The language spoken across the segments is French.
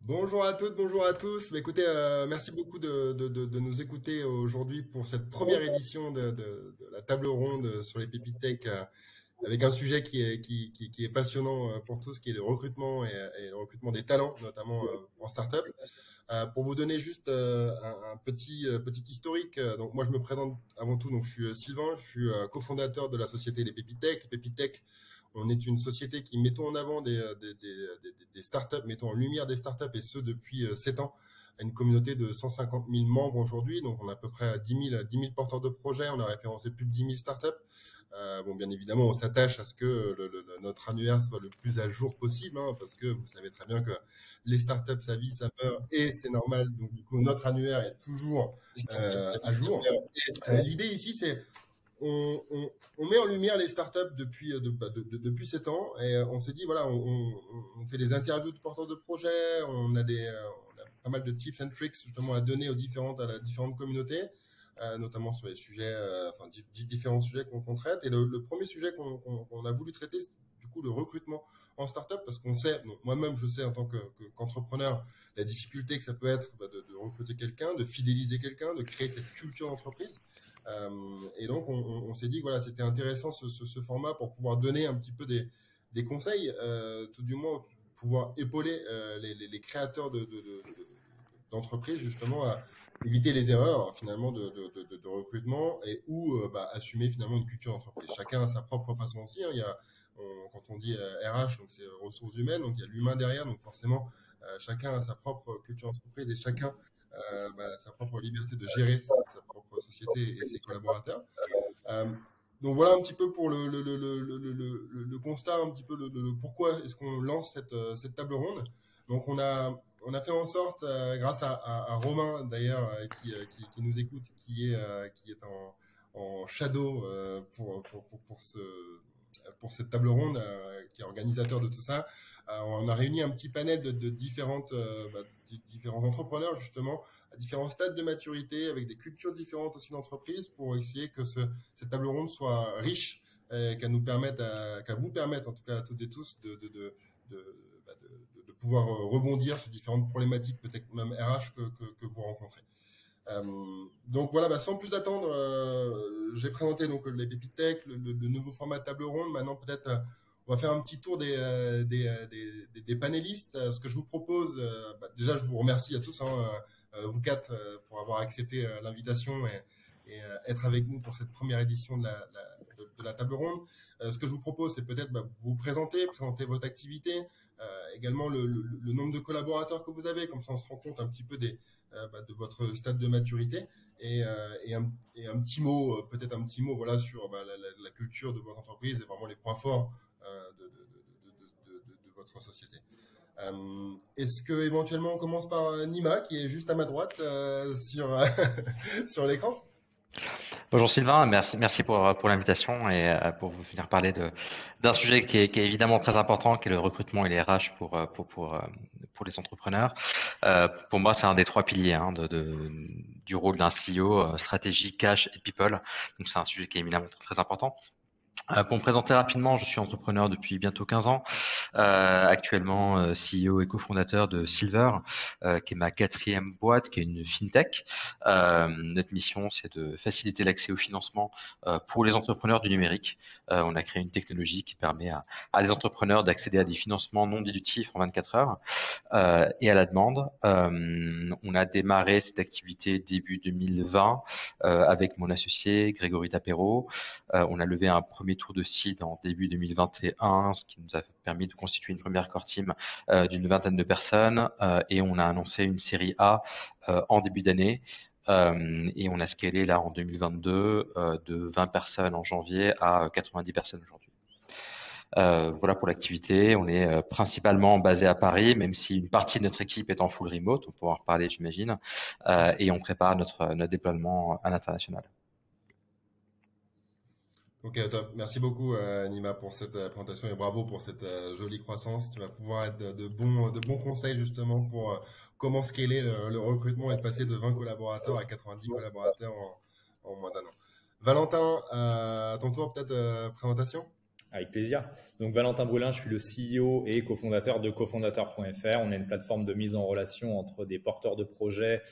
Bonjour à toutes, bonjour à tous. Bah, écoutez, merci beaucoup de nous écouter aujourd'hui pour cette première édition de la table ronde sur les pépites tech avec un sujet qui est passionnant pour tous, qui est le recrutement et le recrutement des talents, notamment en startup. Pour vous donner juste un petit historique, donc moi je me présente avant tout, donc je suis Sylvain, je suis cofondateur de la société Les Pépites Tech. Les Pépites Tech, on est une société qui mettons en avant des startups, mettons en lumière des startups et ce depuis 7 ans. Une communauté de 150 000 membres aujourd'hui, donc on a à peu près 10 000 porteurs de projets, on a référencé plus de 10 000 startups. Bon, bien évidemment, on s'attache à ce que notre annuaire soit le plus à jour possible, hein, parce que vous savez très bien que les startups, ça vit, ça meurt, et c'est normal. Donc, du coup, notre annuaire est toujours à jour. L'idée ici, c'est on met en lumière les startups depuis 7 ans, et on s'est dit, voilà, on fait des interviews de porteurs de projets, on a pas mal de tips and tricks justement à donner à la différentes communautés. Notamment sur les sujets, enfin différents sujets qu'on traite. Et le premier sujet qu'on a voulu traiter, c'est du coup le recrutement en startup, parce qu'on sait, donc moi-même je sais en tant qu'entrepreneur, la difficulté que ça peut être de recruter quelqu'un, de fidéliser quelqu'un, de créer cette culture d'entreprise. Et donc on s'est dit que voilà, c'était intéressant ce format pour pouvoir donner un petit peu des conseils, tout du moins pouvoir épauler les créateurs d'entreprises justement à éviter les erreurs finalement de recrutement et ou assumer finalement une culture d'entreprise. Chacun a sa propre façon aussi, hein. Quand on dit RH, donc c'est ressources humaines, donc il y a l'humain derrière, donc forcément chacun a sa propre culture d'entreprise et chacun sa propre liberté de gérer sa propre société et ses collaborateurs. Euh, donc voilà un petit peu pour le constat, un petit peu le pourquoi est-ce qu'on lance cette table ronde. Donc on a fait en sorte, grâce à Romain d'ailleurs, qui nous écoute, qui est en shadow pour cette table ronde, qui est organisateur de tout ça. On a réuni un petit panel de différents entrepreneurs justement à différents stades de maturité, avec des cultures différentes aussi d'entreprise, pour essayer que cette table ronde soit riche, qu'à vous permettre, en tout cas à toutes et tous, de pouvoir rebondir sur différentes problématiques, peut-être même RH, que vous rencontrez. Euh, donc voilà, sans plus attendre, j'ai présenté donc les pépites tech, le nouveau format de table ronde. Maintenant, peut-être, on va faire un petit tour des panélistes. Ce que je vous propose, déjà, je vous remercie à tous, hein, vous quatre, pour avoir accepté l'invitation et être avec nous pour cette première édition de la table ronde. Ce que je vous propose, c'est peut-être vous présenter votre activité, également le nombre de collaborateurs que vous avez, comme ça on se rend compte un petit peu de votre stade de maturité et un petit mot, peut-être un petit mot, voilà, sur la culture de votre entreprise et vraiment les points forts de votre société. Est-ce que éventuellement on commence par Nima qui est juste à ma droite sur l'écran? Bonjour Sylvain, merci pour l'invitation et pour venir parler d'un sujet qui est évidemment très important, qui est le recrutement et les RH pour les entrepreneurs. Pour moi, c'est un des trois piliers du rôle d'un CEO, stratégie, cash et people. Donc c'est un sujet qui est évidemment très important. Pour me présenter rapidement, je suis entrepreneur depuis bientôt 15 ans, actuellement CEO et cofondateur de Silver, qui est ma quatrième boîte, qui est une fintech. Notre mission, c'est de faciliter l'accès au financement pour les entrepreneurs du numérique. On a créé une technologie qui permet à des entrepreneurs d'accéder à des financements non dilutifs en 24 heures et à la demande. On a démarré cette activité début 2020 avec mon associé Grégory Tapero. On a levé un premier tour de seed en début 2021, ce qui nous a permis de constituer une première core team d'une vingtaine de personnes et on a annoncé une série A en début d'année. Et on a scalé là en 2022 de 20 personnes en janvier à 90 personnes aujourd'hui. Voilà pour l'activité. On est principalement basé à Paris, même si une partie de notre équipe est en full remote. On pourra en reparler, j'imagine. Et on prépare notre déploiement à l'international. Ok, top. Merci beaucoup, Nima, pour cette présentation et bravo pour cette jolie croissance. Tu vas pouvoir être de bons conseils justement pour comment scaler le recrutement et de passer de 20 collaborateurs à 90 collaborateurs en moins d'un an. Valentin, à ton tour, peut-être présentation? Avec plaisir. Donc, Valentin Brulin, je suis le CEO et cofondateur de cofondateur.fr. On est une plateforme de mise en relation entre des porteurs de projets,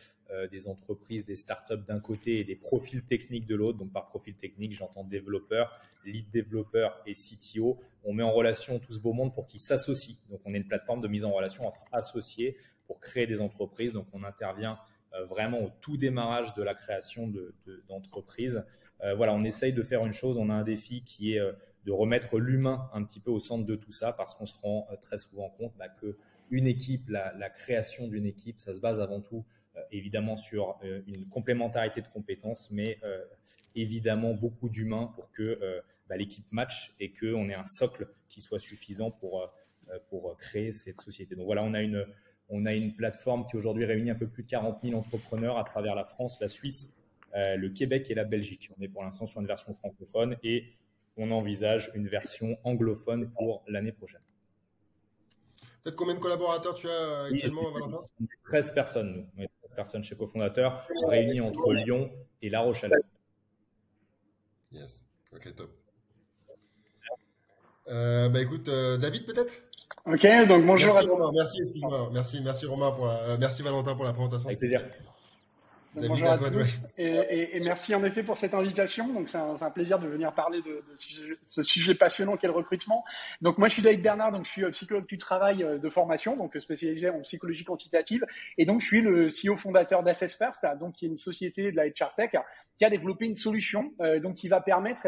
des entreprises, des startups d'un côté et des profils techniques de l'autre. Donc, par profil technique, j'entends développeur, lead développeur et CTO. On met en relation tout ce beau monde pour qu'ils s'associent. Donc, on est une plateforme de mise en relation entre associés pour créer des entreprises. Donc, on intervient vraiment au tout démarrage de la création d'entreprises. Voilà, on essaye de faire une chose. On a un défi qui est de remettre l'humain un petit peu au centre de tout ça, parce qu'on se rend très souvent compte que une équipe, la création d'une équipe, ça se base avant tout évidemment sur une complémentarité de compétences, mais évidemment beaucoup d'humains pour que l'équipe match et qu'on ait un socle qui soit suffisant pour créer cette société. Donc voilà, on a une plateforme qui aujourd'hui réunit un peu plus de 40 000 entrepreneurs à travers la France, la Suisse, le Québec et la Belgique. On est pour l'instant sur une version francophone et on envisage une version anglophone pour l'année prochaine. Peut-être combien de collaborateurs tu as actuellement, Valentin? 13 personnes, nous. On est 13 personnes chez cofondateur, réunies entre Lyon et La Rochelle. Yes, ok, top. Écoute, David, peut-être? Ok, donc bonjour merci, Romain, merci, excuse-moi. Merci Romain merci Valentin pour la présentation. Avec plaisir. Donc, bonjour à tous et merci en effet pour cette invitation. Donc c'est un plaisir de venir parler de ce sujet passionnant qu'est le recrutement. Donc moi je suis David Bernard, donc je suis psychologue du travail de formation, donc spécialisé en psychologie quantitative, et donc je suis le CEO fondateur d'Assess First, donc qui est une société de la HR Tech qui a développé une solution donc qui va permettre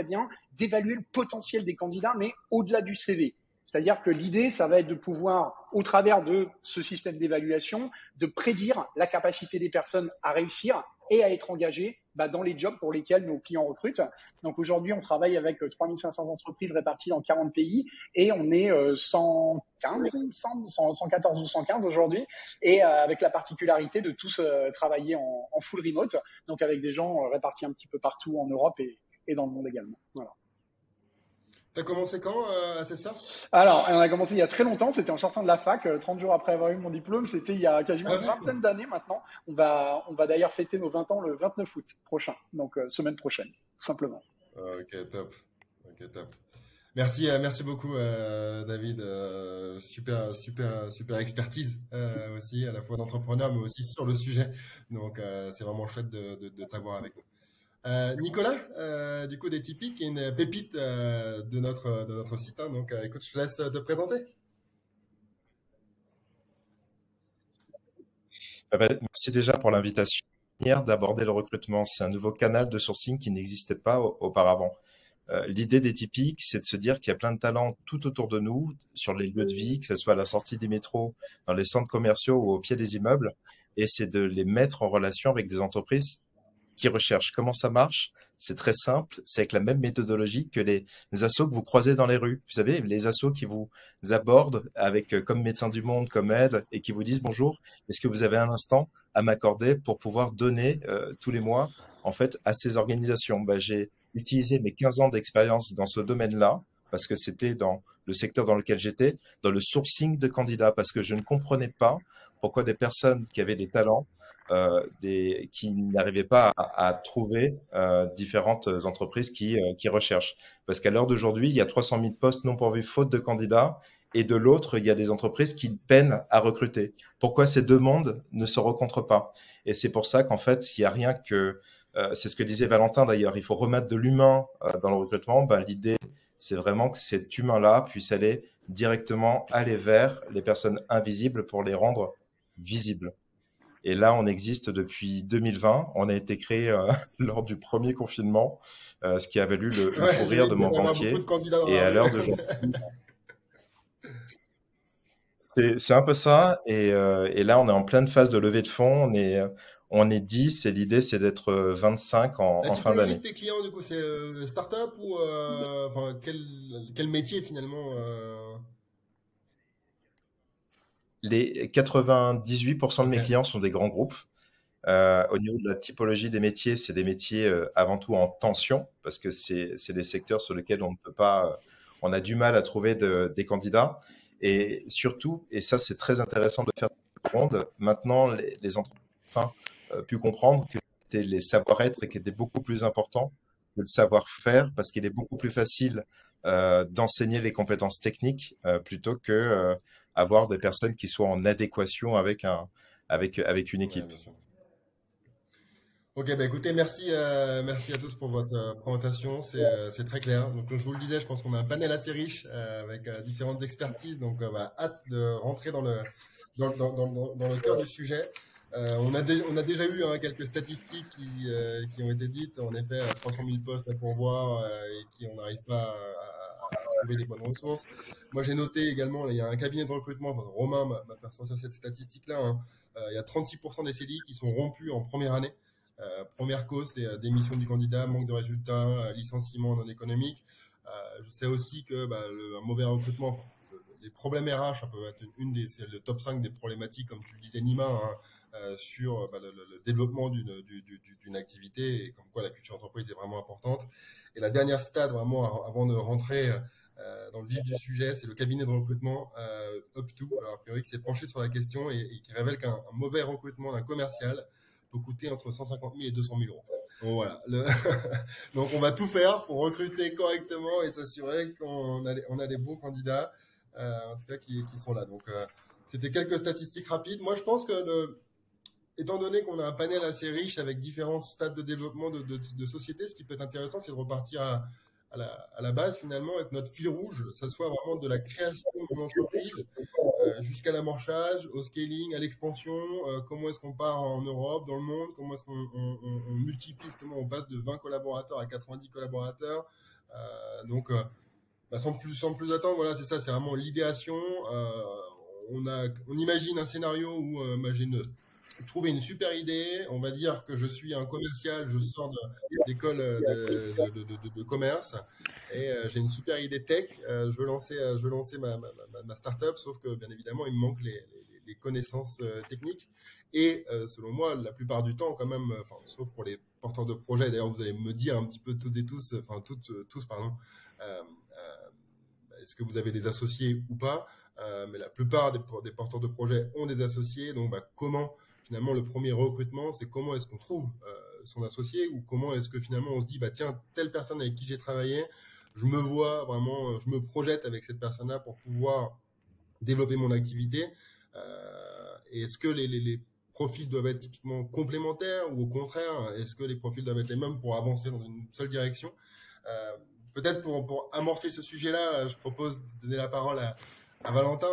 d'évaluer le potentiel des candidats, mais au-delà du CV. C'est-à-dire que l'idée, ça va être de pouvoir, au travers de ce système d'évaluation, de prédire la capacité des personnes à réussir et à être engagées dans les jobs pour lesquels nos clients recrutent. Donc aujourd'hui, on travaille avec 3500 entreprises réparties dans 40 pays et on est 114 ou 115 aujourd'hui, et avec la particularité de tous travailler en full remote, donc avec des gens répartis un petit peu partout en Europe et dans le monde également. Voilà. T'as commencé quand à cette First? Alors, on a commencé il y a très longtemps, c'était en sortant de la fac, 30 jours après avoir eu mon diplôme, c'était il y a quasiment une vingtaine d'années maintenant. On va d'ailleurs fêter nos 20 ans le 29 août prochain, donc semaine prochaine, tout simplement. Ok, top. Merci beaucoup David, super expertise aussi, à la fois d'entrepreneur mais aussi sur le sujet. Donc c'est vraiment chouette de t'avoir avec nous. Nicolas, du coup des Tipeee, qui est une pépite de notre site. Hein, donc écoute, je te laisse te présenter. Merci déjà pour l'invitation d'aborder le recrutement. C'est un nouveau canal de sourcing qui n'existait pas auparavant. L'idée des Tipeee, c'est de se dire qu'il y a plein de talents tout autour de nous, sur les lieux de vie, que ce soit à la sortie des métros, dans les centres commerciaux ou au pied des immeubles, et c'est de les mettre en relation avec des entreprises qui recherchent. Comment ça marche? C'est très simple, c'est avec la même méthodologie que les assos que vous croisez dans les rues. Vous savez, les assos qui vous abordent avec comme Médecins du Monde, comme aide, et qui vous disent bonjour, est-ce que vous avez un instant à m'accorder pour pouvoir donner tous les mois en fait à ces organisations? J'ai utilisé mes 15 ans d'expérience dans ce domaine-là, parce que c'était dans le secteur dans lequel j'étais, dans le sourcing de candidats, parce que je ne comprenais pas pourquoi des personnes qui avaient des talents qui n'arrivaient pas à trouver différentes entreprises qui recherchent. Parce qu'à l'heure d'aujourd'hui, il y a 300 000 postes non pourvus faute de candidats, et de l'autre, il y a des entreprises qui peinent à recruter. Pourquoi ces deux mondes ne se rencontrent pas? Et c'est pour ça qu'en fait, il n'y a rien que... c'est ce que disait Valentin d'ailleurs, il faut remettre de l'humain dans le recrutement. L'idée, c'est vraiment que cet humain-là puisse aller vers les personnes invisibles pour les rendre visibles. Et là, on existe depuis 2020. On a été créé lors du premier confinement, ce qui a valu le fou rire de mon banquier. Et à l'heure d'aujourd'hui, c'est un peu ça. Et là, on est en pleine phase de levée de fonds. On est 10 et l'idée, c'est d'être 25 en fin d'année. Tes clients, du coup, c'est start-up ou quel métier finalement Les 98% de mes clients sont des grands groupes. Au niveau de la typologie des métiers, c'est des métiers avant tout en tension, parce que c'est des secteurs sur lesquels on ne peut pas, on a du mal à trouver des candidats. Et surtout, et ça c'est très intéressant de faire ronde, maintenant les entreprises ont pu comprendre que c'était les savoir-être qui étaient beaucoup plus importants que le savoir-faire, parce qu'il est beaucoup plus facile d'enseigner les compétences techniques plutôt que avoir des personnes qui soient en adéquation avec une équipe. Ouais, ok, bah écoutez, merci à tous pour votre présentation, c'est très clair. Donc je vous le disais, je pense qu'on a un panel assez riche avec différentes expertises, donc hâte de rentrer dans le cœur du sujet. On a déjà eu quelques statistiques qui ont été dites, en effet 300 000 postes à pourvoir et qui on n'arrive pas à trouver les bonnes ressources. Moi j'ai noté également, il y a un cabinet de recrutement, enfin, Romain m'a fait ressortir cette statistique-là, hein, il y a 36% des CDI qui sont rompus en première année. Première cause, c'est démission du candidat, manque de résultats, licenciement non économique. Je sais aussi que un mauvais recrutement, enfin, les problèmes RH, ça peut être c'est le top 5 des problématiques, comme tu le disais Nima, hein, sur le développement d'une activité et comme quoi la culture d'entreprise est vraiment importante. Et la dernière stade, vraiment, avant de rentrer dans le vif du sujet, c'est le cabinet de recrutement Up2, alors a priori qui s'est penché sur la question et qui révèle qu'un mauvais recrutement d'un commercial peut coûter entre 150 000 et 200 000 euros. Donc voilà. Donc on va tout faire pour recruter correctement et s'assurer qu'on a des bons candidats, en tout cas qui sont là. Donc c'était quelques statistiques rapides. Moi je pense que étant donné qu'on a un panel assez riche avec différents stades de développement de société, ce qui peut être intéressant, c'est de repartir à la base finalement avec notre fil rouge, ça soit vraiment de la création d'une entreprise jusqu'à l'amorçage, au scaling, à l'expansion, comment est-ce qu'on part en Europe, dans le monde, comment est-ce qu'on multiplie justement, on passe de 20 collaborateurs à 90 collaborateurs. Sans plus attendre, voilà, c'est ça, c'est vraiment l'idéation. On imagine un scénario où j'ai trouvé une super idée, on va dire que je suis un commercial, je sors d'école de commerce et j'ai une super idée tech, je veux lancer ma startup, sauf que bien évidemment il me manque les connaissances techniques et selon moi la plupart du temps quand même, sauf pour les porteurs de projets, d'ailleurs vous allez me dire un petit peu tous pardon, est-ce que vous avez des associés ou pas, mais la plupart des porteurs de projets ont des associés, donc comment finalement le premier recrutement, c'est comment est-ce qu'on trouve son associé ou comment est-ce que finalement on se dit tiens, telle personne avec qui j'ai travaillé, je me vois vraiment, je me projette avec cette personne-là pour pouvoir développer mon activité. Et est-ce que les profils doivent être typiquement complémentaires ou au contraire, est-ce que les profils doivent être les mêmes pour avancer dans une seule direction? Peut-être pour amorcer ce sujet-là, je propose de donner la parole à Valentin.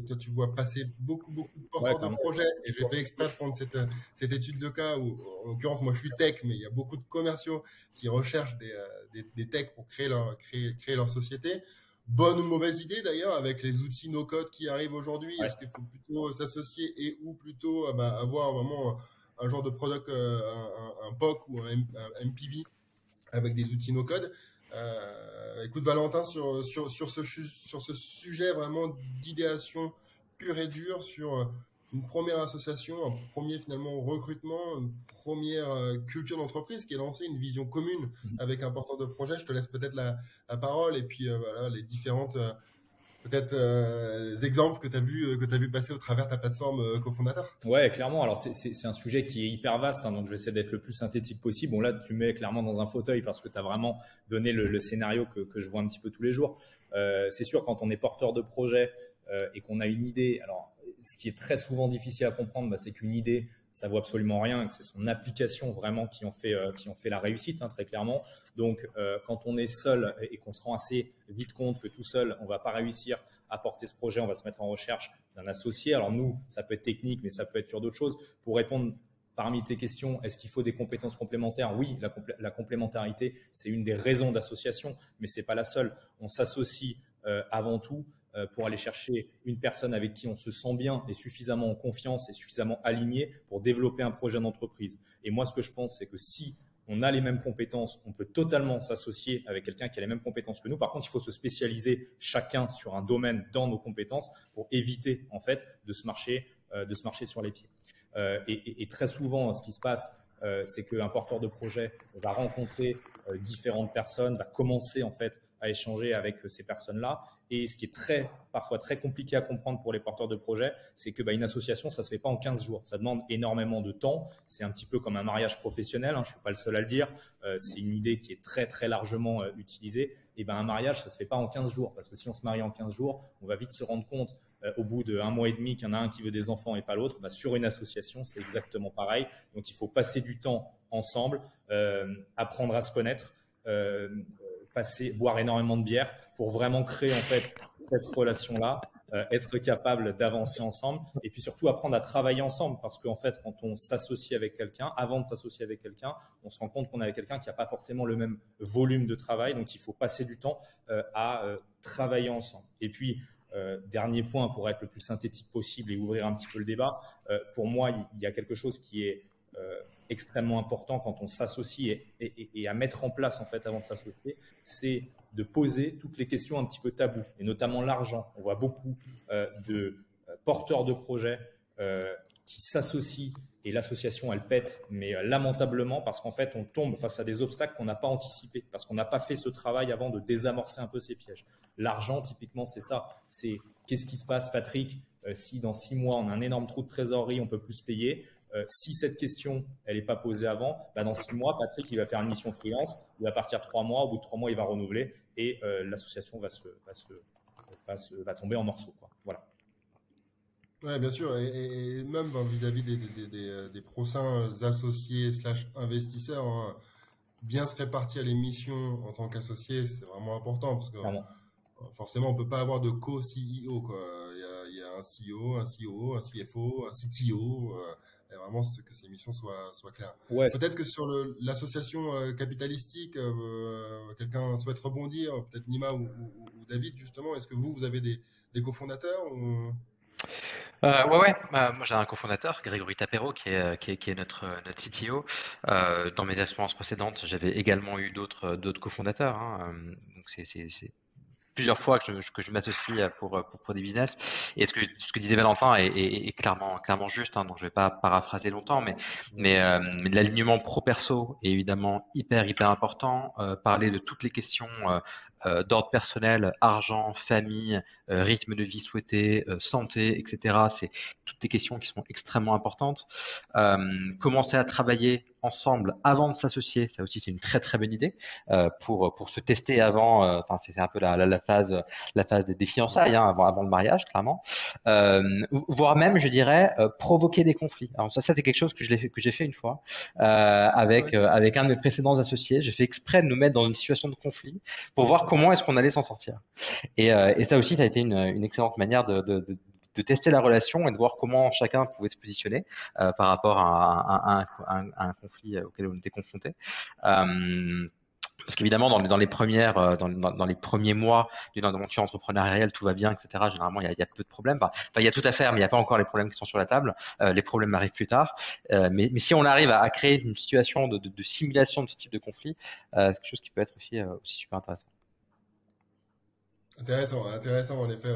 Toi, tu vois passer beaucoup de porteurs de projets et j'ai fait exprès de prendre cette étude de cas où, en l'occurrence, moi je suis tech, mais il y a beaucoup de commerciaux qui recherchent des techs pour créer leur société. Bonne ou mauvaise idée d'ailleurs avec les outils no-code qui arrivent aujourd'hui. Ouais. Est-ce qu'il faut plutôt s'associer et ou plutôt avoir vraiment un genre de product, un POC ou un MPV avec des outils no-code? Écoute Valentin, sur ce sujet vraiment d'idéation pure et dure, sur une première association, un premier finalement recrutement, une première culture d'entreprise qui est lancée, une vision commune avec un porteur de projet. Je te laisse peut-être la parole et puis voilà les différentes exemples que tu as vu passer au travers de ta plateforme cofondateur. Ouais, clairement. Alors c'est un sujet qui est hyper vaste, hein, donc je vais essayer d'être le plus synthétique possible. Bon là, tu mets clairement dans un fauteuil parce que tu as vraiment donné le scénario que je vois un petit peu tous les jours. C'est sûr, quand on est porteur de projet et qu'on a une idée, alors ce qui est très souvent difficile à comprendre, c'est qu'une idée, ça vaut absolument rien, que c'est son application vraiment qui en fait la réussite, hein, très clairement. Donc, quand on est seul et qu'on se rend assez vite compte que tout seul, on va pas réussir à porter ce projet, on va se mettre en recherche d'un associé. Alors nous, ça peut être technique, mais ça peut être sur d'autres choses. Pour répondre parmi tes questions, est-ce qu'il faut des compétences complémentaires? Oui, la complémentarité, c'est une des raisons d'association, mais c'est pas la seule. On s'associe avant tout pour aller chercher une personne avec qui on se sent bien et suffisamment en confiance et suffisamment aligné pour développer un projet d'entreprise. Et moi, ce que je pense, c'est que si on a les mêmes compétences, on peut totalement s'associer avec quelqu'un qui a les mêmes compétences que nous. Par contre, il faut se spécialiser chacun sur un domaine dans nos compétences pour éviter en fait de se marcher sur les pieds. Et très souvent, ce qui se passe, c'est qu'un porteur de projet va rencontrer différentes personnes, va commencer en fait à échanger avec ces personnes-là. Et ce qui est parfois très compliqué à comprendre pour les porteurs de projets, c'est que une association, ça se fait pas en 15 jours. Ça demande énormément de temps. C'est un petit peu comme un mariage professionnel, hein, je suis pas le seul à le dire. C'est une idée qui est très, très largement utilisée. Et un mariage, ça se fait pas en 15 jours. Parce que si on se marie en 15 jours, on va vite se rendre compte au bout de 1 mois et demi qu'il y en a un qui veut des enfants et pas l'autre. Sur une association, c'est exactement pareil. Donc, il faut passer du temps ensemble, apprendre à se connaître, boire énormément de bière pour vraiment créer en fait cette relation-là, être capable d'avancer ensemble et puis surtout apprendre à travailler ensemble parce qu'en fait quand on s'associe avec quelqu'un, avant de s'associer avec quelqu'un, on se rend compte qu'on est avec quelqu'un qui n'a pas forcément le même volume de travail, donc il faut passer du temps à travailler ensemble. Et puis dernier point pour être le plus synthétique possible et ouvrir un petit peu le débat, pour moi il y a quelque chose qui est extrêmement important quand on s'associe et à mettre en place en fait avant de s'associer, c'est de poser toutes les questions un petit peu taboues et notamment l'argent. On voit beaucoup de porteurs de projets qui s'associent et l'association elle pète, mais lamentablement parce qu'en fait on tombe face à des obstacles qu'on n'a pas anticipés parce qu'on n'a pas fait ce travail avant de désamorcer un peu ces pièges. L'argent typiquement c'est ça, c'est qu'est-ce qui se passe Patrick si dans 6 mois on a un énorme trou de trésorerie, on peut plus se payer. Si cette question elle n'est pas posée avant, dans 6 mois, Patrick il va faire une mission freelance, il va partir 3 mois, au bout de 3 mois il va renouveler et l'association va tomber en morceaux, quoi. Voilà. Ouais, bien sûr, et même vis-à-vis des prochains associés / investisseurs, hein, bien se répartir les missions en tant qu'associé, c'est vraiment important parce que forcément on peut pas avoir de co-CEO, quoi. Il y a un CEO, un COO, un CFO, un CTO. Et vraiment que ces missions soient claires. Ouais. Peut-être que sur l'association capitalistique, quelqu'un souhaite rebondir, peut-être Nima ou David justement. Est-ce que vous avez des cofondateurs ou... Ouais. Moi, j'ai un cofondateur, Grégory Tapero, qui est notre CTO. Dans mes expériences précédentes, j'avais également eu d'autres cofondateurs. Hein. Donc c'est plusieurs fois que je m'associe pour des business. Et ce que disait Valentin est clairement juste, hein, donc je vais pas paraphraser longtemps, mais l'alignement pro-perso est évidemment hyper important. Parler de toutes les questions d'ordre personnel, argent, famille, rythme de vie souhaité, santé, etc. C'est toutes des questions qui sont extrêmement importantes. Commencer à travailler ensemble avant de s'associer, ça aussi c'est une très très bonne idée pour se tester avant. Enfin c'est un peu la phase des fiançailles, hein, avant le mariage, clairement. Voire même, je dirais, provoquer des conflits. Alors ça c'est quelque chose que j'ai fait une fois avec un de mes précédents associés. J'ai fait exprès de nous mettre dans une situation de conflit pour voir comment est-ce qu'on allait s'en sortir. Et ça aussi, ça a été une excellente manière de tester la relation et de voir comment chacun pouvait se positionner par rapport à un conflit auquel on était confronté. Parce qu'évidemment, dans les premiers mois d'une aventure entrepreneuriale, tout va bien, etc. Généralement, il y a peu de problèmes. Enfin, il y a tout à faire, mais il n'y a pas encore les problèmes qui sont sur la table. Les problèmes arrivent plus tard. Mais si on arrive à créer une situation de simulation de ce type de conflit, c'est quelque chose qui peut être aussi super intéressant. Intéressant en effet.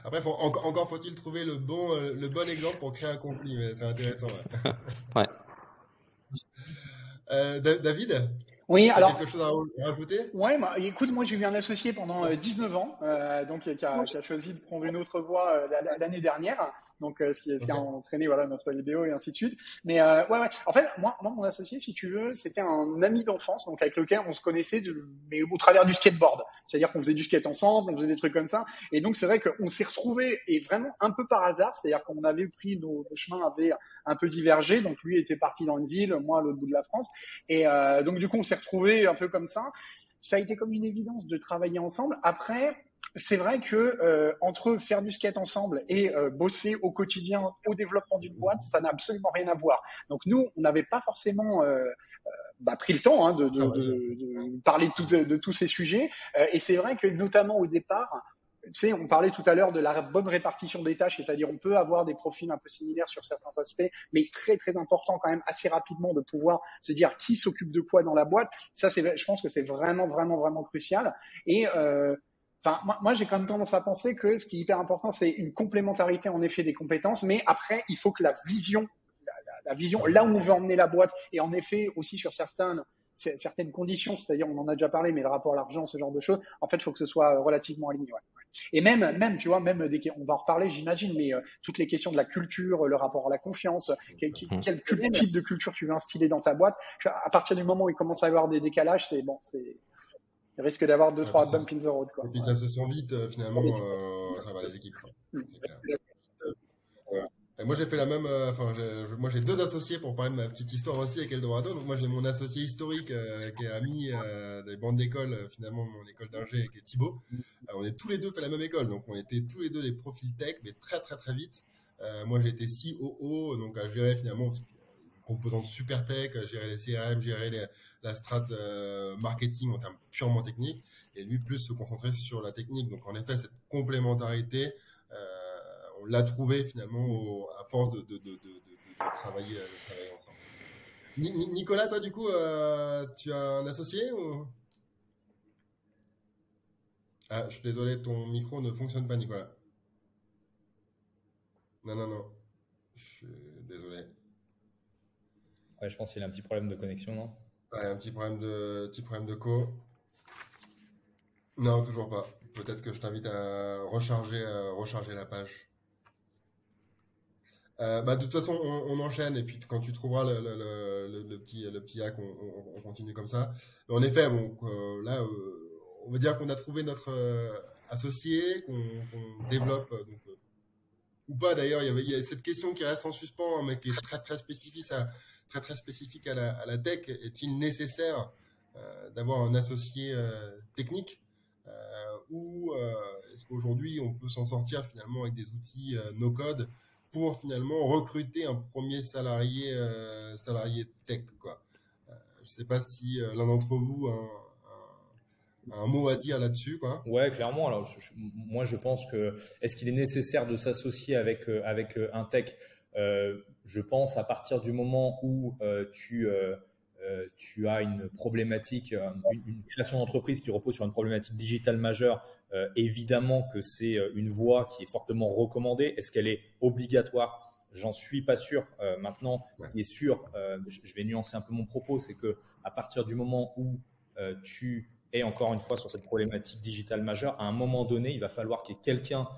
Après, encore faut-il trouver le bon exemple pour créer un conflit, mais c'est intéressant. Ouais. David, oui, alors quelque chose à rajouter? Ouais, écoute, moi j'ai eu un associé pendant 19 ans, donc qui a choisi de prendre une autre voie l'année dernière. Donc ce qui a entraîné notre vidéo et ainsi de suite. Mais ouais. En fait, moi mon associé, si tu veux, c'était un ami d'enfance, donc avec lequel on se connaissait, mais au travers du skateboard. C'est-à-dire qu'on faisait du skate ensemble, on faisait des trucs comme ça. Et donc c'est vrai qu'on s'est retrouvés et vraiment un peu par hasard. C'est-à-dire qu'on avait pris nos chemins avaient un peu divergé. Donc lui était parti dans une ville, moi à l'autre bout de la France. Et donc du coup on s'est retrouvés un peu comme ça. Ça a été comme une évidence de travailler ensemble. Après, c'est vrai que entre faire du skate ensemble et bosser au quotidien au développement d'une boîte, ça n'a absolument rien à voir. Donc nous, on n'avait pas forcément pris le temps de parler de tous ces sujets. Et c'est vrai que notamment au départ, tu sais, on parlait tout à l'heure de la bonne répartition des tâches, c'est-à-dire on peut avoir des profils un peu similaires sur certains aspects, mais très très important quand même assez rapidement de pouvoir se dire qui s'occupe de quoi dans la boîte. Ça, je pense que c'est vraiment crucial. Et moi, j'ai quand même tendance à penser que ce qui est hyper important, c'est une complémentarité en effet des compétences, mais après, il faut que la vision, là où on veut emmener la boîte, et en effet aussi sur certaines certaines conditions, c'est-à-dire on en a déjà parlé, mais le rapport à l'argent, ce genre de choses, en fait, il faut que ce soit relativement aligné. Ouais. Et même, tu vois, on va en reparler, j'imagine, mais toutes les questions de la culture, le rapport à la confiance, quel type de culture tu veux instiller dans ta boîte, à partir du moment où il commence à y avoir des décalages, il risque d'avoir 2-3 bumps in the road, quoi. Et puis ça se sent vite, finalement, à travers les équipes. C'est clair. Et moi, j'ai fait la même. Moi, j'ai 2 associés pour parler de ma petite histoire aussi avec Eldorado. Donc, moi, j'ai mon associé historique qui est ami des bandes d'école, finalement, mon école d'ingé, qui est Thibaut. On est tous les 2 fait la même école. Donc, on était tous les 2 les profils tech, mais très, très, très vite. Moi, j'ai été COO, donc à gérer finalement une composante super tech, à gérer les CRM, gérer la strat marketing en termes purement techniques. Et lui, plus se concentrer sur la technique. Donc, en effet, cette complémentarité. On l'a trouvé finalement à force de travailler ensemble. Nicolas, toi du coup, tu as un associé ou... Ah, je suis désolé, ton micro ne fonctionne pas, Nicolas. Non. Je suis désolé. Ouais, je pense qu'il a un petit problème de connexion, non? Ouais, un petit problème de co. Non, toujours pas. Peut-être que je t'invite à recharger la page. De toute façon, on enchaîne et puis quand tu trouveras le petit hack, on continue comme ça. Mais en effet, là, on va dire qu'on a trouvé notre associé, qu'on développe, ou pas d'ailleurs. Il y a cette question qui reste en suspens, mais qui est très très spécifique à la tech. Est-il nécessaire d'avoir un associé technique ou est-ce qu'aujourd'hui on peut s'en sortir finalement avec des outils no-code pour finalement recruter un premier salarié tech, quoi. Je sais pas si l'un d'entre vous a un mot à dire là-dessus, quoi. Ouais, clairement. Alors, moi, je pense que est-ce qu'il est nécessaire de s'associer avec un tech? Je pense à partir du moment où tu as une problématique, une création d'entreprise qui repose sur une problématique digitale majeure. Évidemment que c'est une voie qui est fortement recommandée. Est-ce qu'elle est obligatoire? J'en suis pas sûr. Maintenant, ce qui est sûr, je vais nuancer un peu mon propos, c'est que à partir du moment où tu es encore une fois sur cette problématique digitale majeure, à un moment donné, il va falloir qu'il y ait quelqu'un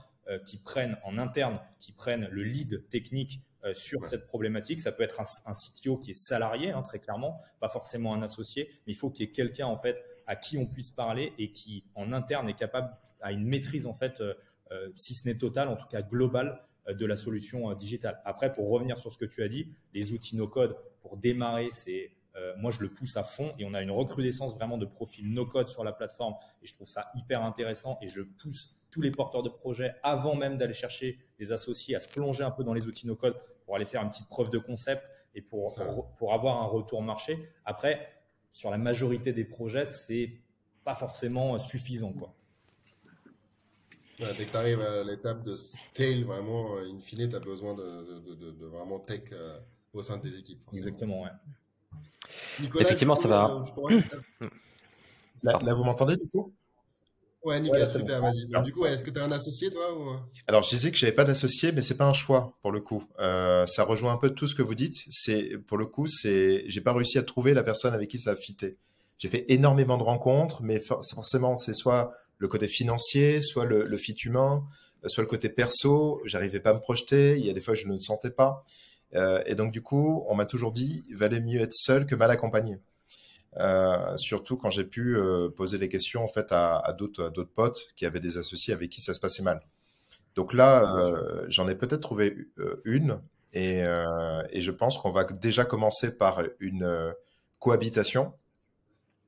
qui prenne en interne, qui prenne le lead technique sur cette problématique. Ça peut être un CTO qui est salarié, hein, très clairement, pas forcément un associé, mais il faut qu'il y ait quelqu'un en fait à qui on puisse parler et qui en interne est capable, à une maîtrise en fait, si ce n'est totale, en tout cas globale, de la solution digitale. Après, pour revenir sur ce que tu as dit, les outils no-code pour démarrer, moi je le pousse à fond et on a une recrudescence vraiment de profils no-code sur la plateforme et je trouve ça hyper intéressant et je pousse tous les porteurs de projets avant même d'aller chercher des associés à se plonger un peu dans les outils no-code pour aller faire une petite preuve de concept et pour avoir un retour marché. Après, sur la majorité des projets, c'est pas forcément suffisant, quoi. Ouais, dès que tu arrives à l'étape de scale, vraiment, in fine, tu as besoin de vraiment tech au sein de tes équipes. Forcément. Exactement, ouais. Nicolas, effectivement, ça va. Là, vous m'entendez du coup? Ouais, nickel, ouais, super, vas-y. Donc, du coup, est-ce que tu as un associé, toi ou... Alors, je disais que j'avais pas d'associé, mais c'est pas un choix pour le coup. Ça rejoint un peu tout ce que vous dites. Pour le coup, j'ai pas réussi à trouver la personne avec qui ça a fité. J'ai fait énormément de rencontres, mais forcément, c'est soit le côté financier, soit le fit humain, soit le côté perso. J'arrivais pas à me projeter. Il y a des fois, je ne me sentais pas. Et donc, du coup, on m'a toujours dit, il valait mieux être seul que mal accompagné. Surtout quand j'ai pu poser des questions en fait à d'autres potes qui avaient des associés avec qui ça se passait mal. Donc là, j'en ai peut-être trouvé une et je pense qu'on va déjà commencer par une cohabitation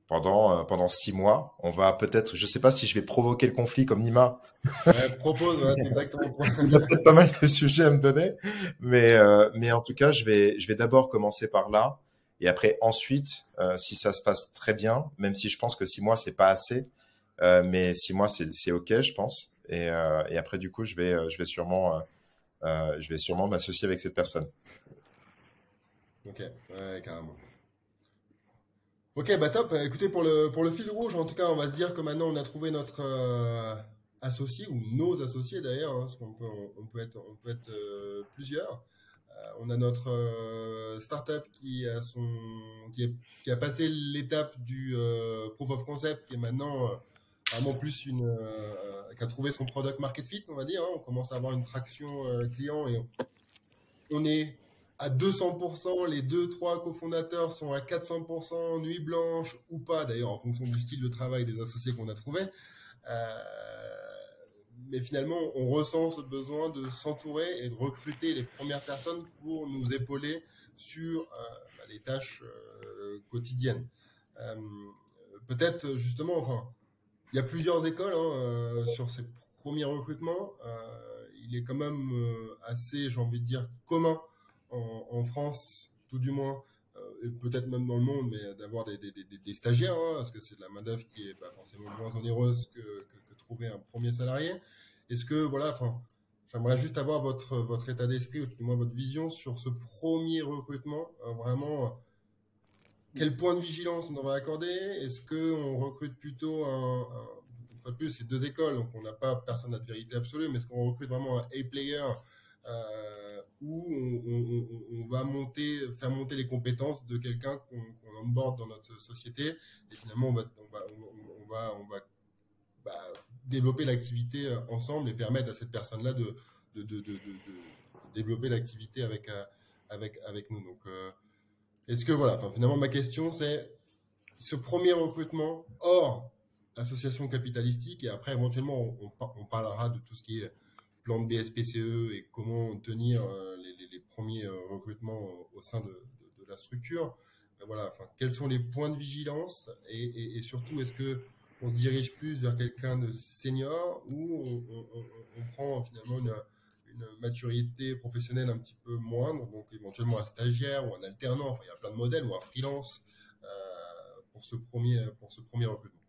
pendant 6 mois. On va peut-être, je sais pas si je vais provoquer le conflit comme Nima. Ouais, propose, ouais, c'est exactement. Il y a peut-être pas mal de sujets à me donner, mais en tout cas, je vais d'abord commencer par là. Et après, ensuite, si ça se passe très bien, même si je pense que 6 mois, c'est pas assez, mais 6 mois, c'est OK, je pense. Et après, du coup, je vais sûrement m'associer avec cette personne. Ok, ouais, carrément. Ok, bah top. Écoutez, pour le fil rouge, en tout cas, on va se dire que maintenant, on a trouvé notre associé, ou nos associés d'ailleurs, hein, parce qu'on peut être plusieurs. On a notre startup qui a passé l'étape du proof of concept, qui est maintenant vraiment plus qui a trouvé son product market fit, on va dire. On commence à avoir une traction client et on est à 200%. Les 2-3 cofondateurs sont à 400%, nuit blanche ou pas, d'ailleurs, en fonction du style de travail des associés qu'on a trouvé. Mais finalement, on ressent ce besoin de s'entourer et de recruter les premières personnes pour nous épauler sur les tâches quotidiennes. Peut-être justement, enfin, il y a plusieurs écoles sur ces premiers recrutements. Il est quand même assez, j'ai envie de dire, commun en France, tout du moins, et peut-être même dans le monde, mais d'avoir des stagiaires, parce que c'est de la main-d'œuvre qui est forcément moins onéreuse que trouver un premier salarié. Est-ce que, voilà, j'aimerais juste avoir votre état d'esprit, ou du moins votre vision sur ce premier recrutement, vraiment, quel point de vigilance on devrait accorder? Est-ce qu'on recrute plutôt une fois de plus, c'est deux écoles, donc on n'a pas personne n'a de vérité absolue, mais est-ce qu'on recrute vraiment un A-player où on va faire monter les compétences de quelqu'un qu'on onboard dans notre société, et finalement on va développer l'activité ensemble et permettre à cette personne-là de développer l'activité avec nous. Donc, est-ce que voilà, finalement ma question c'est ce premier recrutement hors association capitalistique, et après éventuellement on parlera de tout ce qui est plan de BSPCE et comment tenir les premiers recrutements au sein de la structure. Voilà, quels sont les points de vigilance et surtout est-ce que on se dirige plus vers quelqu'un de senior ou on prend finalement une maturité professionnelle un petit peu moindre, donc éventuellement un stagiaire ou un alternant, enfin il y a plein de modèles, ou un freelance pour ce premier recrutement.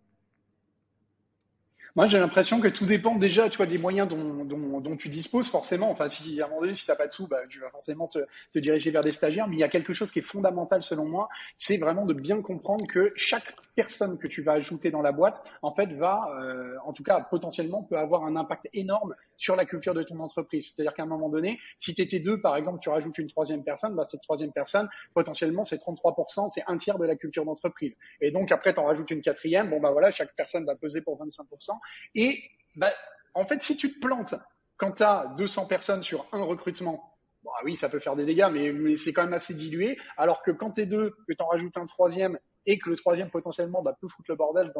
Moi, j'ai l'impression que tout dépend déjà, tu vois, des moyens dont tu disposes forcément. Enfin, si à un moment donné, si t'as pas de sous, tu vas forcément te diriger vers des stagiaires. Mais il y a quelque chose qui est fondamental selon moi, c'est vraiment de bien comprendre que chaque personne que tu vas ajouter dans la boîte, en fait, en tout cas, potentiellement, peut avoir un impact énorme sur la culture de ton entreprise. C'est-à-dire qu'à un moment donné, si tu étais deux, par exemple, tu rajoutes une troisième personne, cette troisième personne, potentiellement, c'est 33%, c'est un tiers de la culture d'entreprise. Et donc, après, tu en rajoutes une quatrième, chaque personne va peser pour 25%. Et en fait, si tu te plantes quand tu as 200 personnes sur un recrutement, oui, ça peut faire des dégâts, mais c'est quand même assez dilué. Alors que quand tu es deux, que tu en rajoutes un troisième et que le troisième potentiellement peut foutre le bordel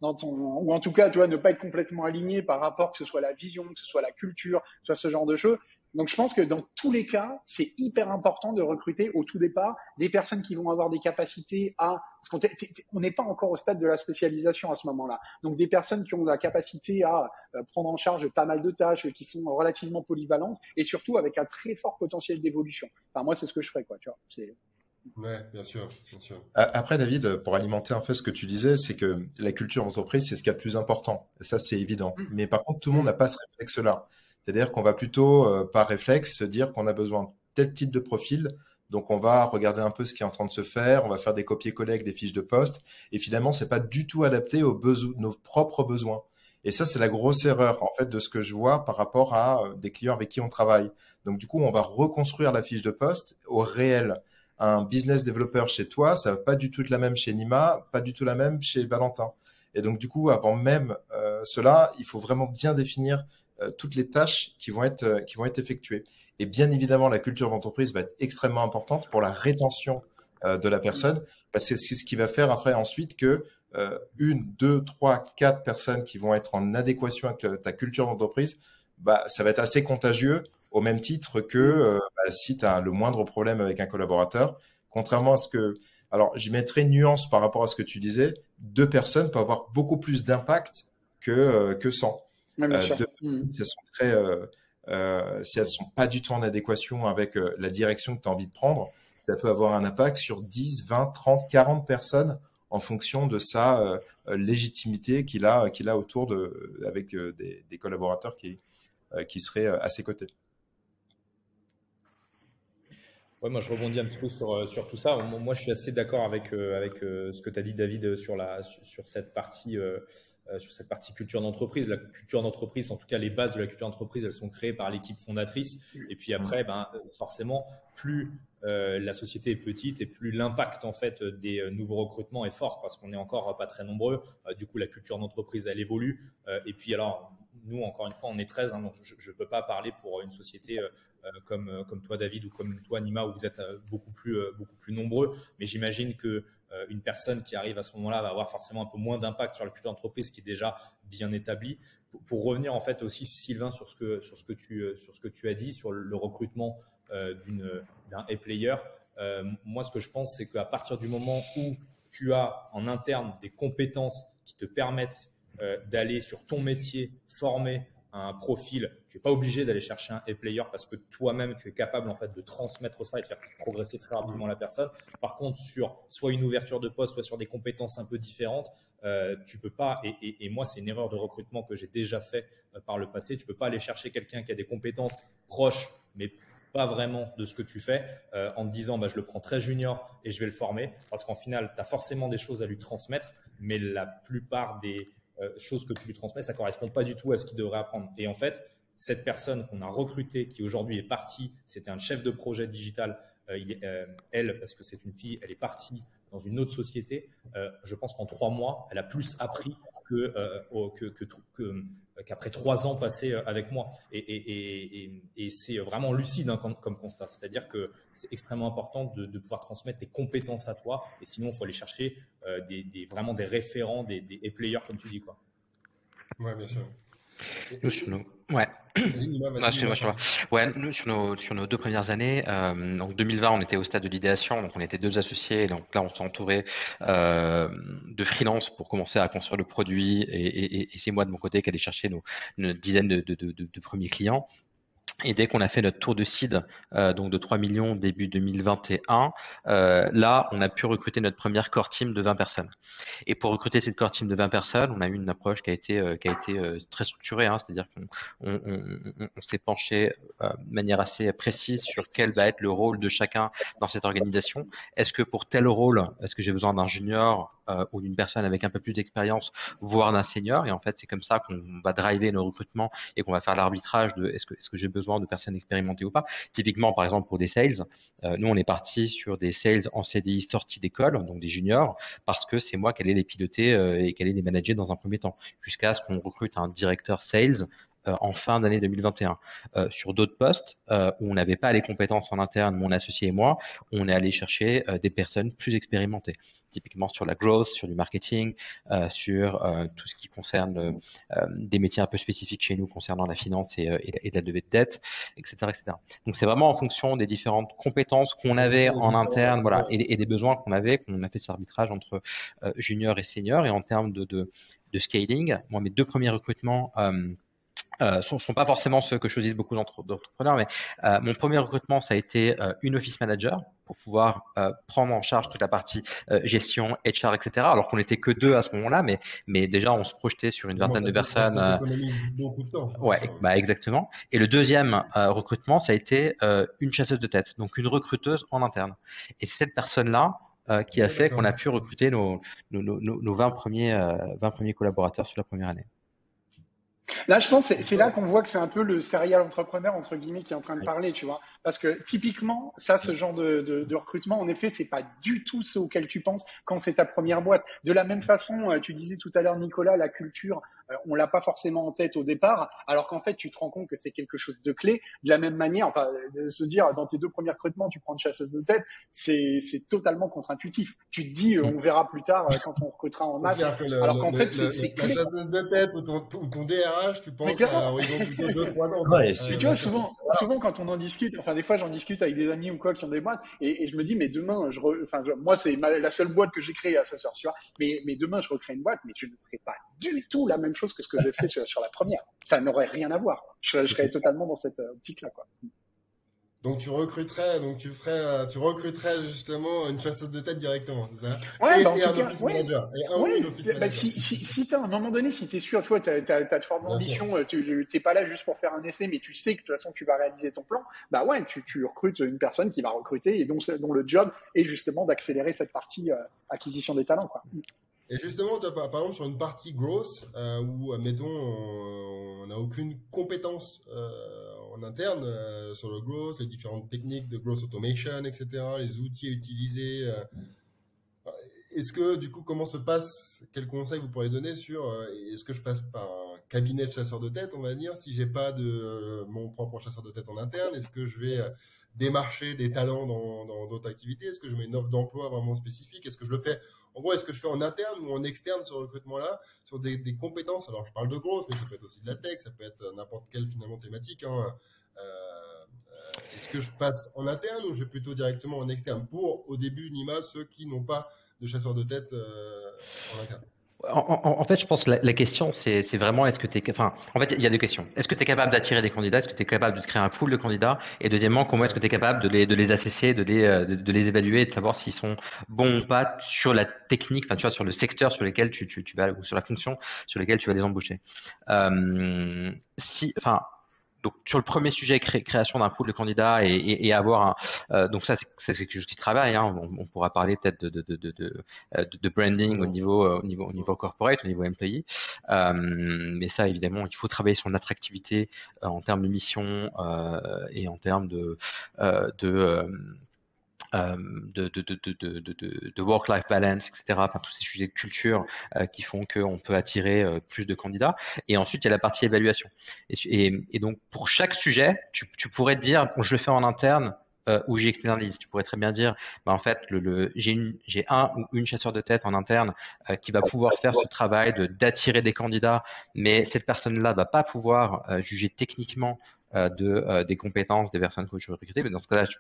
ou en tout cas, tu vois, ne pas être complètement aligné par rapport, que ce soit la vision, que ce soit la culture, que ce soit ce genre de choses. Donc, je pense que dans tous les cas, c'est hyper important de recruter au tout départ des personnes qui vont avoir des capacités parce qu'on n'est pas encore au stade de la spécialisation à ce moment-là. Donc, des personnes qui ont la capacité à prendre en charge pas mal de tâches, qui sont relativement polyvalentes et surtout avec un très fort potentiel d'évolution. Enfin, moi, c'est ce que je ferais, quoi, tu vois. Ouais, bien sûr. Après, David, pour alimenter en fait ce que tu disais, c'est que la culture d'entreprise, c'est ce qu'il y a de plus important. Et ça, c'est évident. Mais par contre, tout le monde n'a pas ce réflexe-là. C'est-à-dire qu'on va plutôt, par réflexe, se dire qu'on a besoin de tel type de profil. Donc, on va regarder un peu ce qui est en train de se faire. On va faire des copier-coller avec des fiches de poste. Et finalement, c'est pas du tout adapté nos propres besoins. Et ça, c'est la grosse erreur, en fait, de ce que je vois par rapport à des clients avec qui on travaille. Donc, du coup, on va reconstruire la fiche de poste au réel. Un business developer chez toi, ça va pas du tout être la même chez Nima, pas du tout la même chez Valentin. Et donc, du coup, avant même cela, il faut vraiment bien définir toutes les tâches qui vont être effectuées. Et bien évidemment, la culture d'entreprise va être extrêmement importante pour la rétention de la personne, parce que c'est ce qui va faire après ensuite que 1, 2, 3, 4 personnes qui vont être en adéquation avec ta culture d'entreprise, ça va être assez contagieux, au même titre que si tu as le moindre problème avec un collaborateur. Contrairement à ce que... Alors, j'y mettrai une nuance par rapport à ce que tu disais. 2 personnes peuvent avoir beaucoup plus d'impact que 100. Si elles sont pas du tout en adéquation avec la direction que tu as envie de prendre, ça peut avoir un impact sur 10, 20, 30, 40 personnes en fonction de sa légitimité qu'il a autour avec des collaborateurs qui seraient à ses côtés. Ouais, moi je rebondis un petit peu sur tout ça. Moi je suis assez d'accord avec ce que tu as dit, David, sur cette partie sur cette partie culture d'entreprise. La culture d'entreprise, en tout cas les bases de la culture d'entreprise, elles sont créées par l'équipe fondatrice. Et puis après, forcément, plus la société est petite et plus l'impact en fait des nouveaux recrutements est fort parce qu'on n'est encore pas très nombreux. Du coup, la culture d'entreprise, elle évolue. Et puis alors, nous, encore une fois, on est 13, donc je ne peux pas parler pour une société comme toi, David, ou comme toi, Nima, où vous êtes beaucoup plus nombreux. Mais j'imagine que une personne qui arrive à ce moment-là va avoir forcément un peu moins d'impact sur la culture d'entreprise qui est déjà bien établie. Pour revenir en fait aussi, Sylvain, sur ce que tu as dit sur le recrutement d'un A-player, moi, ce que je pense, c'est qu'à partir du moment où tu as en interne des compétences qui te permettent d'aller sur ton métier, former un profil, tu n'es pas obligé d'aller chercher un A-player parce que toi-même, tu es capable en fait de transmettre ça et de faire progresser très rapidement la personne. Par contre, sur soit une ouverture de poste, soit sur des compétences un peu différentes, tu peux pas, et moi, c'est une erreur de recrutement que j'ai déjà fait par le passé, tu peux pas aller chercher quelqu'un qui a des compétences proches, mais pas vraiment de ce que tu fais, en te disant je le prends très junior et je vais le former, parce qu'en final, tu as forcément des choses à lui transmettre, mais la plupart des choses que tu lui transmets, ça ne correspond pas du tout à ce qu'il devrait apprendre. Et en fait, cette personne qu'on a recrutée, qui aujourd'hui est partie, c'était un chef de projet digital, elle, parce que c'est une fille, elle est partie dans une autre société. Je pense qu'en 3 mois, elle a plus appris qu'après 3 ans passés avec moi. Et c'est vraiment lucide comme constat. C'est-à-dire que c'est extrêmement important de pouvoir transmettre tes compétences à toi. Et sinon, il faut aller chercher vraiment des référents, des players, comme tu dis, quoi. Ouais, bien sûr. Nous, sur nos... Ouais. Nous, sur nos 2 premières années, donc 2020, on était au stade de l'idéation, donc on était 2 associés, donc là, on s'est entouré de freelance pour commencer à construire le produit, et c'est moi de mon côté qui allais chercher une dizaine de premiers clients. Et dès qu'on a fait notre tour de seed, donc de 3 millions début 2021, là, on a pu recruter notre première core team de 20 personnes. Et pour recruter cette core team de 20 personnes, on a eu une approche qui a été très structurée, c'est-à-dire qu'on s'est penché de manière assez précise sur quel va être le rôle de chacun dans cette organisation. Est-ce que pour tel rôle, est-ce que j'ai besoin d'un junior ou d'une personne avec un peu plus d'expérience, voire d'un senior? Et en fait, c'est comme ça qu'on va driver nos recrutements et qu'on va faire l'arbitrage de est-ce que j'ai besoin de personnes expérimentées ou pas. Typiquement, par exemple, pour des sales, nous, on est parti sur des sales en CDI sortis d'école, donc des juniors, parce que c'est moi qui allais les piloter et qui allais les manager dans un premier temps, jusqu'à ce qu'on recrute un directeur sales en fin d'année 2021. Sur d'autres postes où on n'avait pas les compétences en interne, mon associé et moi, on est allé chercher des personnes plus expérimentées. Typiquement sur la growth, sur du marketing, sur tout ce qui concerne des métiers un peu spécifiques chez nous concernant la finance et la levée de dette, etc., etc. Donc c'est vraiment en fonction des différentes compétences qu'on avait en interne, voilà, et des besoins qu'on avait, qu'on a fait cet arbitrage entre junior et senior. Et en termes de scaling, moi mes 2 premiers recrutements sont pas forcément ceux que choisissent beaucoup d'entrepreneurs, mais mon premier recrutement, ça a été une office manager pour pouvoir prendre en charge toute la partie gestion, HR, etc. Alors qu'on n'était que 2 à ce moment-là, mais déjà on se projetait sur une vingtaine de personnes. Ça économise beaucoup de temps. Ouais, exactement. Et le deuxième recrutement, ça a été une chasseuse de tête, donc une recruteuse en interne. Et c'est cette personne-là qui a fait qu'on a pu recruter nos 20 premiers collaborateurs sur la première année. Là, je pense que c'est là qu'on voit que c'est un peu le serial entrepreneur, entre guillemets, qui est en train de parler, tu vois. Parce que typiquement, ça, ce genre de recrutement, en effet, c'est pas du tout ce auquel tu penses quand c'est ta première boîte. De la même façon, tu disais tout à l'heure, Nicolas, la culture, on l'a pas forcément en tête au départ, alors qu'en fait, tu te rends compte que c'est quelque chose de clé. De la même manière, enfin, de se dire, dans tes 2 premiers recrutements, tu prends une chasseuse de tête, c'est totalement contre-intuitif. Tu te dis, on verra plus tard quand on recrutera en masse. Alors qu'en fait, c'est clé. La chasseuse de tête ou ton DRH, tu penses à horizon plutôt 2-3 ans. Ouais, mais tu vois, souvent quand on en discute, enfin des fois j'en discute avec des amis ou quoi qui ont des boîtes, et je me dis mais demain, moi c'est la seule boîte que j'ai créée à Assessor, tu vois, mais demain je recrée une boîte, mais je ne ferai pas du tout la même chose que ce que j'ai fait sur la première. Ça n'aurait rien à voir. Je serais totalement dans cette optique-là, quoi. Donc tu recruterais justement une chasseuse de tête directement, c'est ça? Ouais, et en tout un cas, office manager. Et un office manager. Si t'as à un moment donné, si t'es sûr, tu vois, t'as de fortes ambitions, t'es pas là juste pour faire un essai, mais tu sais que de toute façon tu vas réaliser ton plan, bah ouais, tu recrutes une personne qui va recruter et dont le job est justement d'accélérer cette partie acquisition des talents, quoi. Et justement, par exemple, sur une partie growth, où, admettons, on n'a aucune compétence en interne sur le growth, les différentes techniques de growth automation, etc., les outils à utiliser. Est-ce que, du coup, comment se passe, quels conseils vous pourriez donner sur, est-ce que je passe par un cabinet de chasseurs de tête, on va dire, si j'ai pas de mon propre chasseur de tête en interne? Est-ce que je vais démarcher des talents dans d'autres activités? Est-ce que je mets une offre d'emploi vraiment spécifique? Est-ce que je le fais, en gros, est-ce que je fais en interne ou en externe ce recrutement-là, sur des compétences? Alors, je parle de growth, mais ça peut être aussi de la tech, ça peut être n'importe quelle, finalement, thématique, hein. Est-ce que je passe en interne ou je vais plutôt directement en externe pour, au début, Nima, ceux qui n'ont pas de chasseur de tête en interne? En fait, je pense que la question, c'est vraiment est-ce que tu es. Enfin, en fait, il y a deux questions. Est-ce que tu es capable d'attirer des candidats? Est-ce que tu es capable de créer un pool de candidats? Et deuxièmement, comment est-ce que tu es capable de les assesser, de les évaluer et de savoir s'ils sont bons ou pas sur la technique, enfin, tu vois, sur le secteur sur lequel tu vas, ou sur la fonction sur laquelle tu vas les embaucher. Enfin, donc sur le premier sujet, création d'un pool de candidats et avoir donc ça c'est quelque chose qui se travaille, hein. On pourra parler peut-être de branding au niveau corporate, au niveau employee, mais ça évidemment il faut travailler sur l'attractivité en termes de mission et en termes de work-life balance, etc. Enfin, tous ces sujets de culture qui font qu'on peut attirer plus de candidats. Et ensuite, il y a la partie évaluation. Et donc, pour chaque sujet, tu pourrais te dire, je le fais en interne ou j'externalise. Tu pourrais très bien dire, en fait, j'ai un ou une chasseur de tête en interne qui va pouvoir faire ce travail d'attirer des candidats, mais cette personne-là va pas pouvoir juger techniquement des compétences des personnes que je veux recruter. Mais dans ce cas-là, il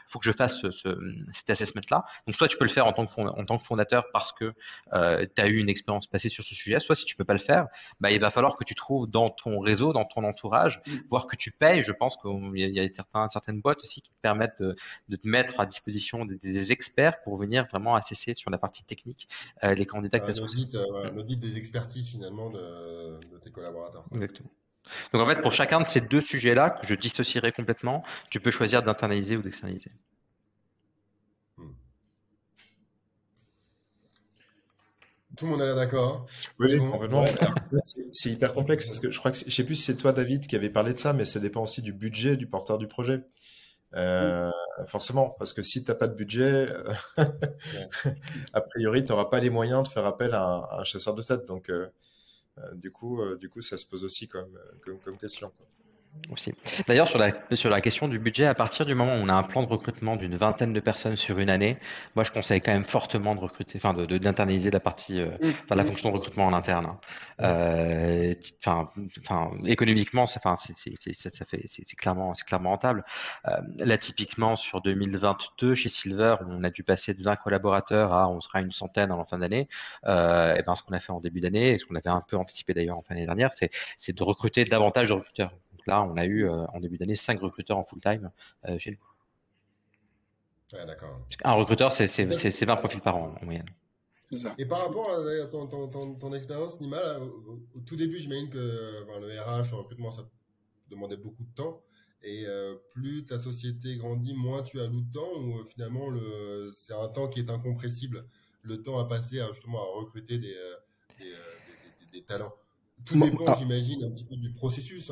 faut que je fasse cet assessment-là. Donc, soit tu peux le faire en tant que fondateur parce que tu as eu une expérience passée sur ce sujet, soit si tu peux pas le faire, il va falloir que tu trouves dans ton réseau, dans ton entourage, voire que tu payes. Je pense qu'il y a certaines boîtes aussi qui te permettent de te mettre à disposition des experts pour venir vraiment assesser sur la partie technique les candidats que tu as sourcés. L'audit des expertises finalement de tes collaborateurs. Exactement. Donc en fait, pour chacun de ces deux sujets-là, que je dissocierai complètement, tu peux choisir d'internaliser ou d'externaliser. Tout le monde est là d'accord? Oui, complètement. C'est hyper complexe parce que je crois que je sais plus si c'est toi, David, qui avait parlé de ça, mais ça dépend aussi du budget du porteur du projet. Forcément, parce que si tu n'as pas de budget, a priori, tu n'auras pas les moyens de faire appel à un chasseur de tête. Donc, du coup, ça se pose aussi comme question, quoi. Aussi. D'ailleurs, sur la question du budget, à partir du moment où on a un plan de recrutement d'une vingtaine de personnes sur une année, moi je conseille quand même fortement de recruter, enfin d'internaliser la partie, la fonction de recrutement en interne. Économiquement, c'est clairement rentable. Là, typiquement sur 2022, chez Silver, on a dû passer de 20 collaborateurs à on sera une centaine en fin d'année. Et ce qu'on a fait en début d'année, et ce qu'on avait un peu anticipé d'ailleurs en fin d'année dernière, c'est de recruter davantage de recruteurs. Donc là, on a eu en début d'année 5 recruteurs en full-time chez nous. Ouais, d'accord. Un recruteur, c'est 20 profils par an en moyenne. Et par rapport à ton expérience, Nima, là, au tout début, j'imagine que le RH, le recrutement, ça demandait beaucoup de temps. Et plus ta société grandit, moins tu alloues de temps, ou finalement, c'est un temps qui est incompressible, le temps à passer justement à recruter des talents. Tout dépend, j'imagine, un petit peu du processus.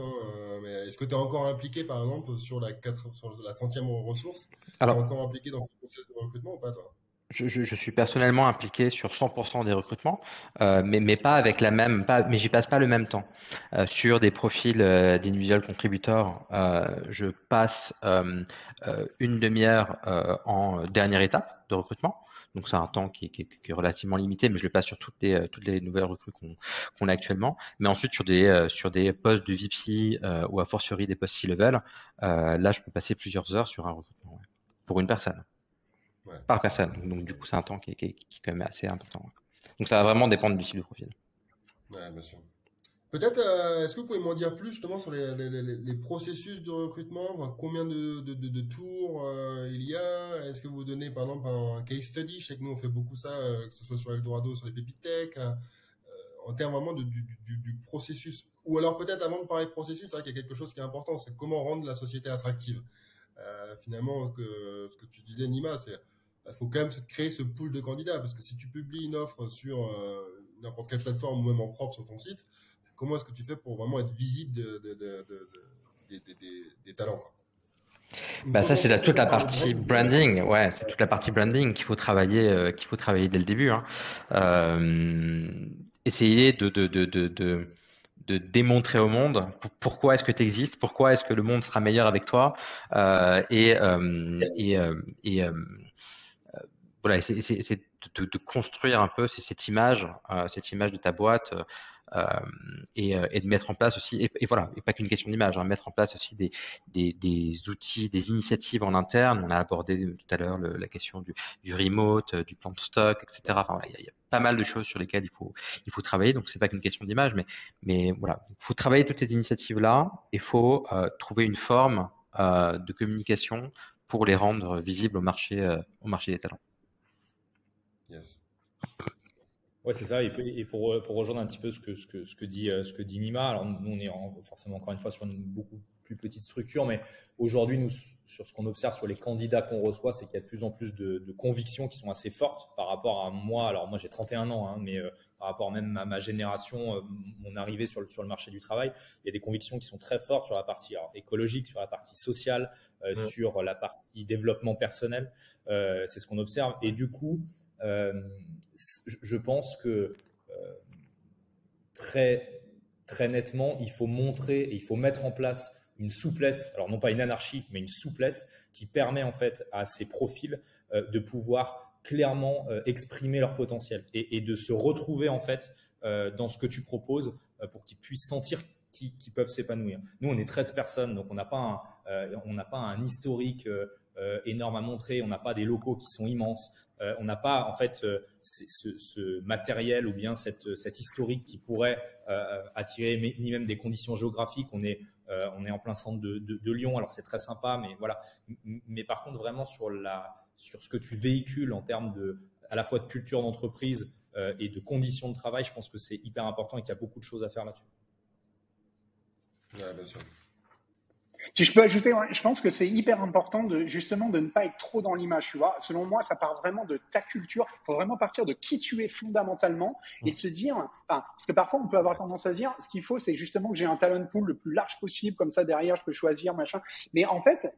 Mais est-ce que tu es encore impliqué, par exemple, sur la 100e ressource? Tu es encore impliqué dans ce processus de recrutement ou pas, toi? Je suis personnellement impliqué sur 100% des recrutements, mais pas avec mais j'y passe pas le même temps. Sur des profils d'individual contributors, je passe une demi-heure en dernière étape de recrutement. Donc c'est un temps qui est relativement limité, mais je le passe sur toutes les nouvelles recrues qu'on a actuellement. Mais ensuite sur des postes de VP ou a fortiori des postes C-level, là je peux passer plusieurs heures sur un recrutement pour une personne. Ouais, par personne. Donc du coup c'est un temps qui est quand même assez important. Donc ça va vraiment dépendre du type de profil. Ouais, bien sûr. Peut-être, est-ce que vous pouvez m'en dire plus justement sur les processus de recrutement, combien de tours il y a? Est-ce que vous donnez par exemple un case study? Je sais que nous on fait beaucoup ça, que ce soit sur Eldorado, sur les pépites tech, en termes vraiment du processus. Ou alors peut-être avant de parler de processus, c'est vrai qu'il y a quelque chose qui est important, c'est comment rendre la société attractive. Finalement, ce que tu disais, Nima, c'est il faut quand même créer ce pool de candidats, parce que si tu publies une offre sur n'importe quelle plateforme ou même en propre sur ton site, comment est-ce que tu fais pour vraiment être visible des talents, quoi? Ça, c'est toute la partie branding. Ouais, c'est toute la partie branding qu'il faut travailler dès le début, hein. Essayer de démontrer au monde pourquoi est-ce que tu existes, pourquoi est-ce que le monde sera meilleur avec toi, voilà, c'est de construire un peu cette image de ta boîte, et de mettre en place aussi, et voilà, et pas qu'une question d'image, hein, mettre en place aussi des outils, des initiatives en interne. On a abordé tout à l'heure la question du remote, du plan de stock, etc. Enfin, voilà, il y a pas mal de choses sur lesquelles il faut travailler. Donc c'est pas qu'une question d'image, mais voilà, il faut travailler toutes ces initiatives-là. Il faut trouver une forme de communication pour les rendre visibles au marché des talents. Yes. Ouais, c'est ça. Et pour rejoindre un petit peu ce que dit Nima, alors nous, on est forcément encore une fois sur une beaucoup plus petite structure, mais aujourd'hui, nous, sur ce qu'on observe sur les candidats qu'on reçoit, c'est qu'il y a de plus en plus de convictions qui sont assez fortes par rapport à moi. Alors moi, j'ai 31 ans, hein, mais par rapport même à ma génération, mon arrivée sur le marché du travail, il y a des convictions qui sont très fortes sur la partie écologique, sur la partie sociale, sur la partie développement personnel. C'est ce qu'on observe. Et du coup, je pense que très, très nettement, il faut montrer et il faut mettre en place une souplesse, alors non pas une anarchie, mais une souplesse qui permet en fait à ces profils de pouvoir clairement exprimer leur potentiel et de se retrouver en fait dans ce que tu proposes pour qu'ils puissent sentir qu'ils peuvent s'épanouir. Nous, on est 13 personnes, donc on n'a pas un historique énorme à montrer, on n'a pas des locaux qui sont immenses. On n'a pas en fait ce matériel ou bien cette historique qui pourrait attirer, ni même des conditions géographiques. On est en plein centre de Lyon, alors c'est très sympa, mais voilà. Mais par contre, vraiment sur ce que tu véhicules en termes à la fois de culture d'entreprise et de conditions de travail, je pense que c'est hyper important et qu'il y a beaucoup de choses à faire là-dessus. Ouais, bien sûr. Si je peux ajouter, je pense que c'est hyper important justement de ne pas être trop dans l'image, tu vois. Selon moi, ça part vraiment de ta culture. Il faut vraiment partir de qui tu es fondamentalement et se dire, parce que parfois on peut avoir tendance à se dire, ce qu'il faut, c'est justement que j'ai un talent pool le plus large possible, comme ça derrière je peux choisir, machin. Mais en fait,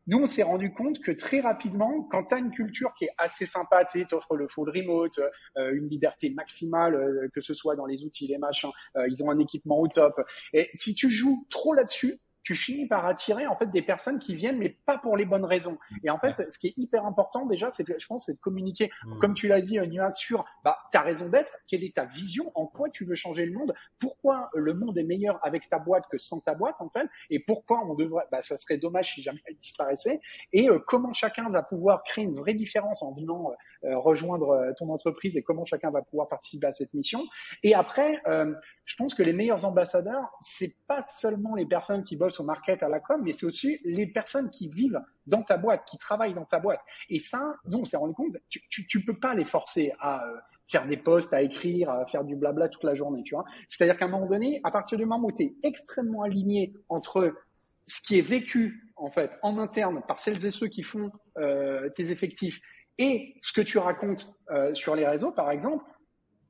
nous, on s'est rendu compte que très rapidement, quand tu as une culture qui est assez sympa, tu offres le full remote, une liberté maximale, que ce soit dans les outils, les machins, ils ont un équipement au top. Et si tu joues trop là-dessus, tu finis par attirer en fait des personnes qui viennent mais pas pour les bonnes raisons. Et en fait, ce qui est hyper important déjà, c'est de communiquer, comme tu l'as dit, Nima, sur ta raison d'être, quelle est ta vision, en quoi tu veux changer le monde, pourquoi le monde est meilleur avec ta boîte que sans ta boîte en fait, et pourquoi on devrait, ça serait dommage si jamais elle disparaissait, et comment chacun va pouvoir créer une vraie différence en venant rejoindre ton entreprise et comment chacun va pouvoir participer à cette mission. Et après, je pense que les meilleurs ambassadeurs, c'est pas seulement les personnes qui bossent au market, à la com, mais c'est aussi les personnes qui vivent dans ta boîte, qui travaillent dans ta boîte. Et ça, nous, on s'est rendu compte, tu peux pas les forcer à faire des posts, à écrire, à faire du blabla toute la journée, tu vois. C'est-à-dire qu'à un moment donné, à partir du moment où tu es extrêmement aligné entre ce qui est vécu, en fait, en interne par celles et ceux qui font tes effectifs et ce que tu racontes sur les réseaux, par exemple,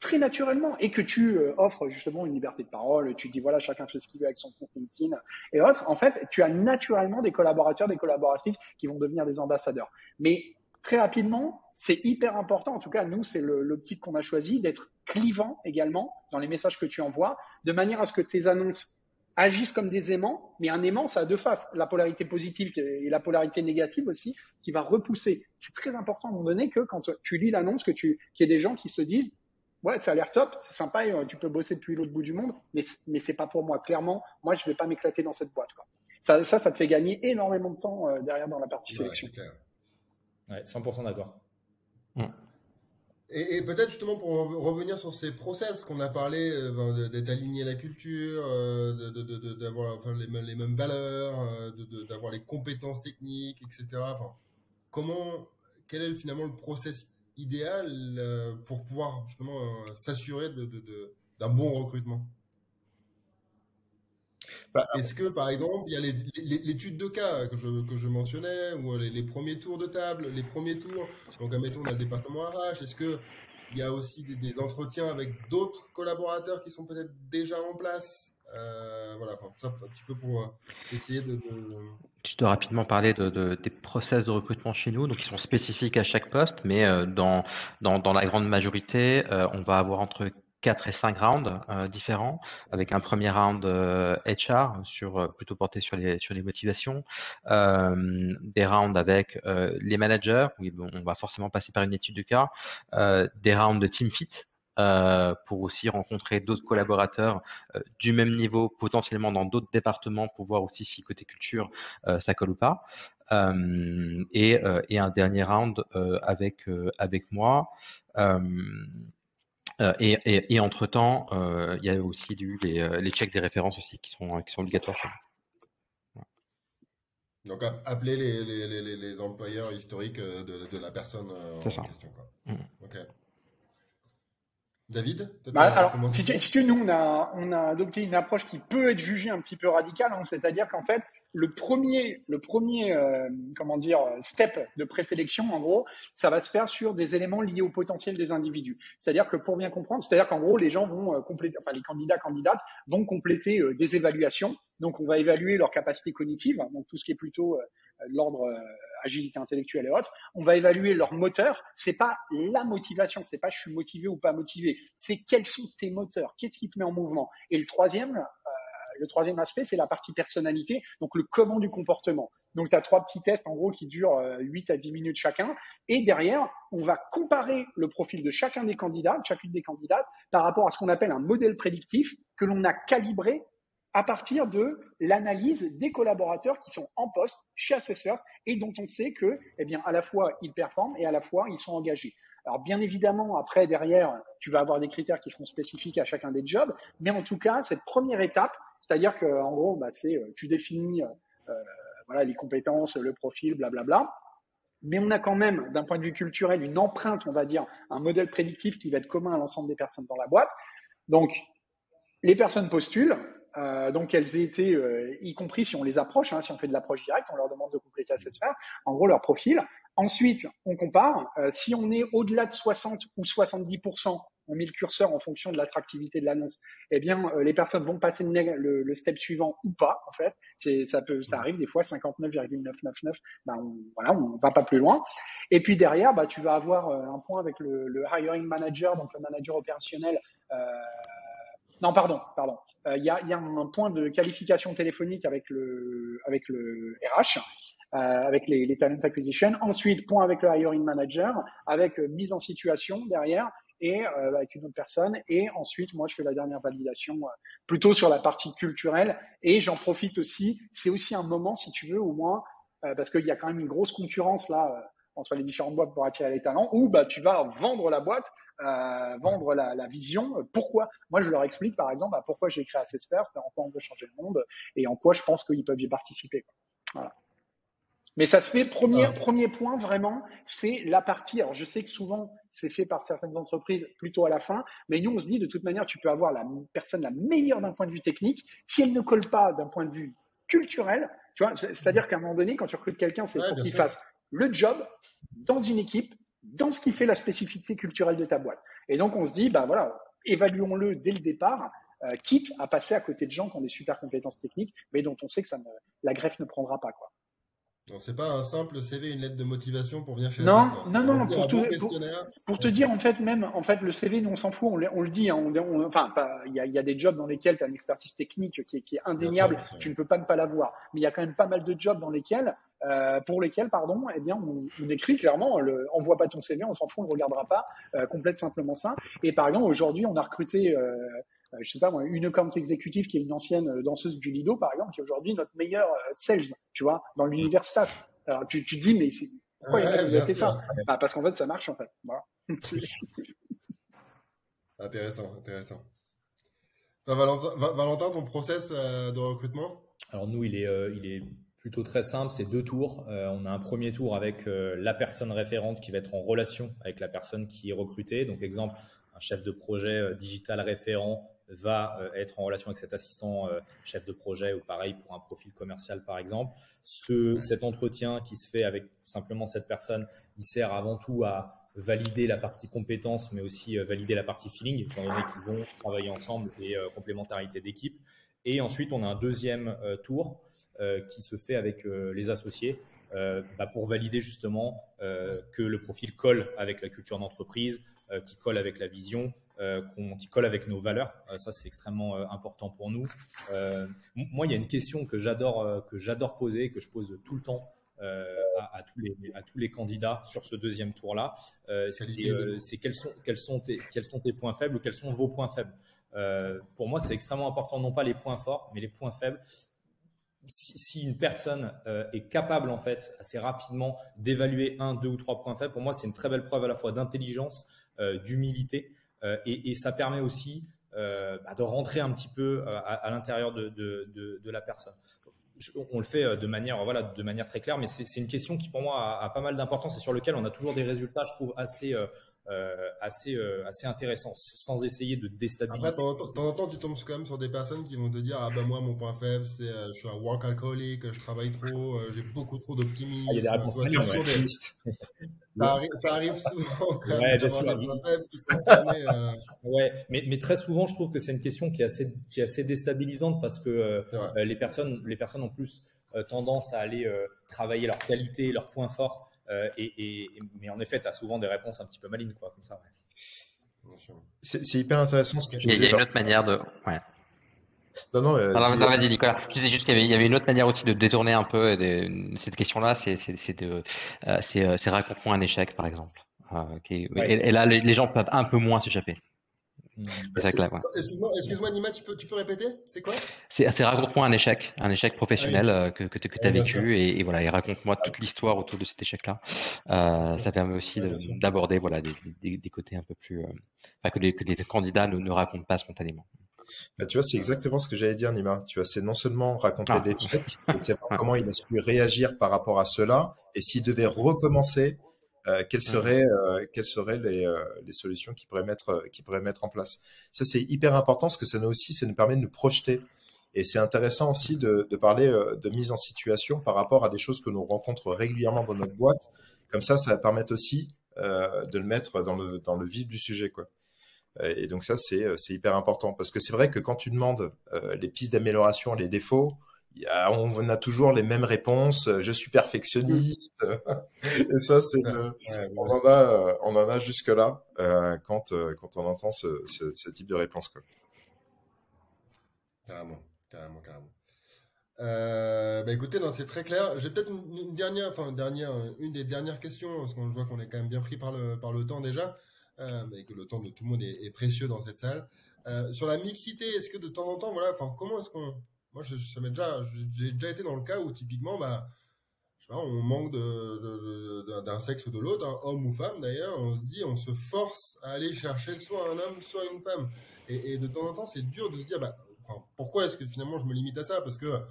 très naturellement, et que tu offres justement une liberté de parole, tu dis voilà, chacun fait ce qu'il veut avec son compte LinkedIn et autres, en fait, tu as naturellement des collaborateurs, des collaboratrices qui vont devenir des ambassadeurs. Mais très rapidement, c'est hyper important, en tout cas, nous, c'est l'optique qu'on a choisi, d'être clivant également dans les messages que tu envoies, de manière à ce que tes annonces agissent comme des aimants, mais un aimant, ça a deux faces, la polarité positive et la polarité négative aussi, qui va repousser. C'est très important à un moment donné que quand tu lis l'annonce, qu'il y ait des gens qui se disent ouais, ça a l'air top, c'est sympa, tu peux bosser depuis l'autre bout du monde, mais c'est pas pour moi. Clairement, moi, je vais pas m'éclater dans cette boîte, quoi. Ça te fait gagner énormément de temps derrière dans la partie sélection. C'est clair. Ouais, 100% d'accord. Et peut-être justement pour revenir sur ces process qu'on a parlé, d'être aligné à la culture, d'avoir les mêmes valeurs, d'avoir les compétences techniques, etc. Quel est finalement le process idéal pour pouvoir justement s'assurer d'un bon recrutement? Est-ce que, par exemple, il y a l'étude de cas que je mentionnais, ou les premiers tours de table, les premiers tours, donc admettons, on a le département RH, est-ce que il y a aussi des entretiens avec d'autres collaborateurs qui sont peut-être déjà en place? Voilà, enfin, ça, un petit peu pour essayer de... Je te rapidement parler des process de recrutement chez nous, donc ils sont spécifiques à chaque poste, mais dans la grande majorité, on va avoir entre 4 et 5 rounds différents, avec un premier round HR plutôt porté sur les motivations, des rounds avec les managers, où on va forcément passer par une étude de cas, des rounds de team fit, pour aussi rencontrer d'autres collaborateurs du même niveau, potentiellement dans d'autres départements, pour voir aussi si côté culture ça colle ou pas. Et un dernier round avec moi. Et entre-temps, il y a aussi eu les checks des références aussi qui sont obligatoires chez nous. Donc, appeler les employeurs historiques de la personne en question, quoi. Ok. David, alors, si tu veux, nous, on a adopté une approche qui peut être jugée un petit peu radicale, hein, c'est-à-dire qu'en fait, le premier step de présélection, en gros, ça va se faire sur des éléments liés au potentiel des individus. C'est-à-dire que pour bien comprendre, c'est-à-dire qu'en gros, les gens vont compléter, les candidates vont compléter des évaluations. Donc, on va évaluer leur capacité cognitive, donc tout ce qui est plutôt de l'ordre agilité intellectuelle et autres. On va évaluer leur moteur. C'est pas la motivation, c'est pas je suis motivé ou pas motivé. C'est quels sont tes moteurs, qu'est-ce qui te met en mouvement. Et le troisième aspect, c'est la partie personnalité, donc le comment du comportement. Donc, tu as 3 petits tests, en gros, qui durent 8 à 10 minutes chacun. Et derrière, on va comparer le profil de chacune des candidates par rapport à ce qu'on appelle un modèle prédictif que l'on a calibré à partir de l'analyse des collaborateurs qui sont en poste chez Assessors et dont on sait que, à la fois, ils performent et à la fois, ils sont engagés. Alors, bien évidemment, après, derrière, tu vas avoir des critères qui seront spécifiques à chacun des jobs. Mais en tout cas, cette première étape, c'est-à-dire que, en gros, tu définis, les compétences, le profil, blablabla. Mais on a quand même, d'un point de vue culturel, une empreinte, on va dire, un modèle prédictif qui va être commun à l'ensemble des personnes dans la boîte. Donc, les personnes postulent. Donc, elles aient été, y compris si on les approche, si on fait de l'approche directe, on leur demande de compléter à cette sphère, en gros, leur profil. Ensuite, on compare. Si on est au-delà de 60 ou 70%, on met le curseur en fonction de l'attractivité de l'annonce, les personnes vont passer le step suivant ou pas, en fait. Ça arrive des fois, 59,999, on va pas plus loin. Et puis derrière, tu vas avoir un point avec le hiring manager, donc le manager opérationnel. Non, pardon. Il y a un point de qualification téléphonique avec le RH, avec les talent acquisition. Ensuite, point avec le hiring manager, avec mise en situation derrière et avec une autre personne. Et ensuite, moi, je fais la dernière validation plutôt sur la partie culturelle. Et j'en profite aussi. C'est aussi un moment, si tu veux, au moins, parce qu'il y a quand même une grosse concurrence là entre les différentes boîtes pour attirer les talents, où tu vas vendre la boîte, vendre la vision. Pourquoi? Moi, je leur explique, par exemple, pourquoi j'ai créé Assessors, en quoi on veut changer le monde et en quoi je pense qu'ils peuvent y participer, quoi. Voilà. Mais ça se fait, premier point, vraiment, c'est la partie. Alors, je sais que souvent, c'est fait par certaines entreprises plutôt à la fin, mais nous, on se dit, de toute manière, tu peux avoir la personne la meilleure d'un point de vue technique. Si elle ne colle pas d'un point de vue culturel, tu vois, c'est-à-dire qu'à un moment donné, quand tu recrutes quelqu'un, c'est pour qu'il fasse le job dans une équipe, dans ce qui fait la spécificité culturelle de ta boîte. Et donc, on se dit, évaluons-le dès le départ, quitte à passer à côté de gens qui ont des super compétences techniques, mais dont on sait que la greffe ne prendra pas, quoi. Non, c'est pas un simple CV, une lettre de motivation pour venir chez Non, pour te dire, en fait, le CV, nous, on s'en fout, on le dit, il y a des jobs dans lesquels tu as une expertise technique qui est indéniable, bien sûr. Tu ne peux pas ne pas l'avoir. Mais il y a quand même pas mal de jobs pour lesquels, on écrit clairement, envoie pas ton CV, on s'en fout, on le regardera pas, complète simplement ça. Et par exemple, aujourd'hui, on a recruté, je sais pas moi, une account exécutive qui est une ancienne danseuse du Lido, par exemple, qui est aujourd'hui notre meilleure sales, tu vois, dans l'univers SaaS. Alors, tu te dis, mais pourquoi vous avez fait ça? Parce qu'en fait, ça marche, en fait. Voilà. Intéressant. Valentin, ton process de recrutement? Alors, nous, il est plutôt très simple, c'est 2 tours. On a un premier tour avec la personne référente qui va être en relation avec la personne qui est recrutée. Donc, exemple, un chef de projet digital référent va être en relation avec cet assistant chef de projet ou pareil pour un profil commercial par exemple. Cet entretien qui se fait avec simplement cette personne, il sert avant tout à valider la partie compétences, mais aussi valider la partie feeling, étant donné qu'ils vont travailler ensemble et complémentarité d'équipe. Et ensuite, on a un deuxième tour qui se fait avec les associés pour valider justement que le profil colle avec la culture d'entreprise, qui colle avec la vision, qui colle avec nos valeurs. Ça, c'est extrêmement important pour nous. Moi, il y a une question que j'adore poser, que je pose tout le temps à tous les candidats sur ce deuxième tour-là. C'est quels sont tes points faibles ou quels sont vos points faibles. Pour moi, c'est extrêmement important, non pas les points forts, mais les points faibles. Si une personne est capable en fait assez rapidement d'évaluer 1, 2 ou 3 points faibles, pour moi c'est une très belle preuve à la fois d'intelligence, d'humilité et ça permet aussi de rentrer un petit peu à l'intérieur de la personne. On le fait de manière très claire, mais c'est une question qui pour moi a pas mal d'importance et sur lequel on a toujours des résultats, je trouve, assez intéressants, sans essayer de déstabiliser. Après, de temps en temps, tu tombes quand même sur des personnes qui vont te dire, ah ben moi, mon point faible, c'est je suis un workaholic, je travaille trop, j'ai beaucoup trop d'optimisme. Il y a des réponses ça arrive souvent quand même d'avoir des points faibles qui sont fermés. Mais très souvent, je trouve que c'est une question qui est assez déstabilisante parce que les personnes ont plus tendance à aller travailler leurs qualités, leurs points forts. Mais en effet, tu as souvent des réponses un petit peu malignes, quoi, comme ça. Ouais. C'est hyper intéressant ce que tu disais. Il y a une autre manière de. Ouais. Non, vas-y, Nicolas. Je disais juste qu'il y avait une autre manière aussi de détourner un peu cette question-là, c'est raconte-moi un échec, par exemple. Et là, les gens peuvent un peu moins s'échapper. Excuse-moi, Nima, tu peux répéter? C'est quoi? C'est raconte-moi un échec professionnel que tu as vécu et voilà, et raconte-moi toute l'histoire autour de cet échec-là. Ça permet aussi d'aborder des côtés un peu plus, que les candidats ne racontent pas spontanément. Tu vois, c'est exactement ce que j'allais dire, Nima. Tu vois, c'est non seulement raconter l'échec, mais c'est comment il a su réagir par rapport à cela et s'il devait recommencer. Quelles seraient les solutions qu'il pourrait mettre en place. Ça, c'est hyper important parce que ça nous permet de nous projeter. Et c'est intéressant aussi de parler de mise en situation par rapport à des choses que nous rencontrons régulièrement dans notre boîte. Comme ça va permettre aussi de le mettre dans le vif du sujet, quoi. Et donc ça, c'est hyper important parce que c'est vrai que quand tu demandes les pistes d'amélioration, les défauts, on a toujours les mêmes réponses. Je suis perfectionniste. Et ça, on en a jusque là quand on entend ce type de réponse, quoi. Carrément. Écoutez, non, c'est très clair. J'ai peut-être une des dernières questions parce qu'on voit qu'on est quand même bien pris par le temps déjà, et que le temps de tout le monde est précieux dans cette salle. Sur la mixité, est-ce que de temps en temps, comment est-ce qu'on Moi, j'ai déjà été dans le cas où typiquement, je sais pas, on manque d'un sexe ou de l'autre, homme ou femme d'ailleurs, on se force à aller chercher soit un homme, soit une femme. Et de temps en temps, c'est dur de se dire, pourquoi est-ce que finalement je me limite à ça? Parce que,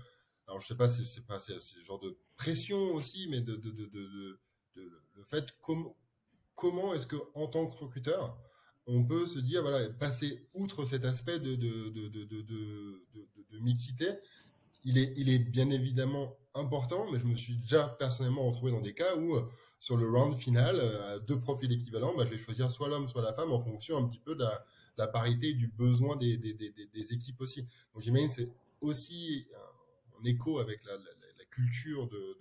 alors je sais pas, c'est le genre de pression aussi, mais le fait comment est-ce que en tant que recruteur, on peut se dire, passer outre cet aspect de mixité, il est bien évidemment important, mais je me suis déjà personnellement retrouvé dans des cas où, sur le round final, à 2 profils équivalents, je vais choisir soit l'homme, soit la femme en fonction un petit peu de la parité et du besoin des équipes aussi. Donc j'imagine que c'est aussi en écho avec la culture de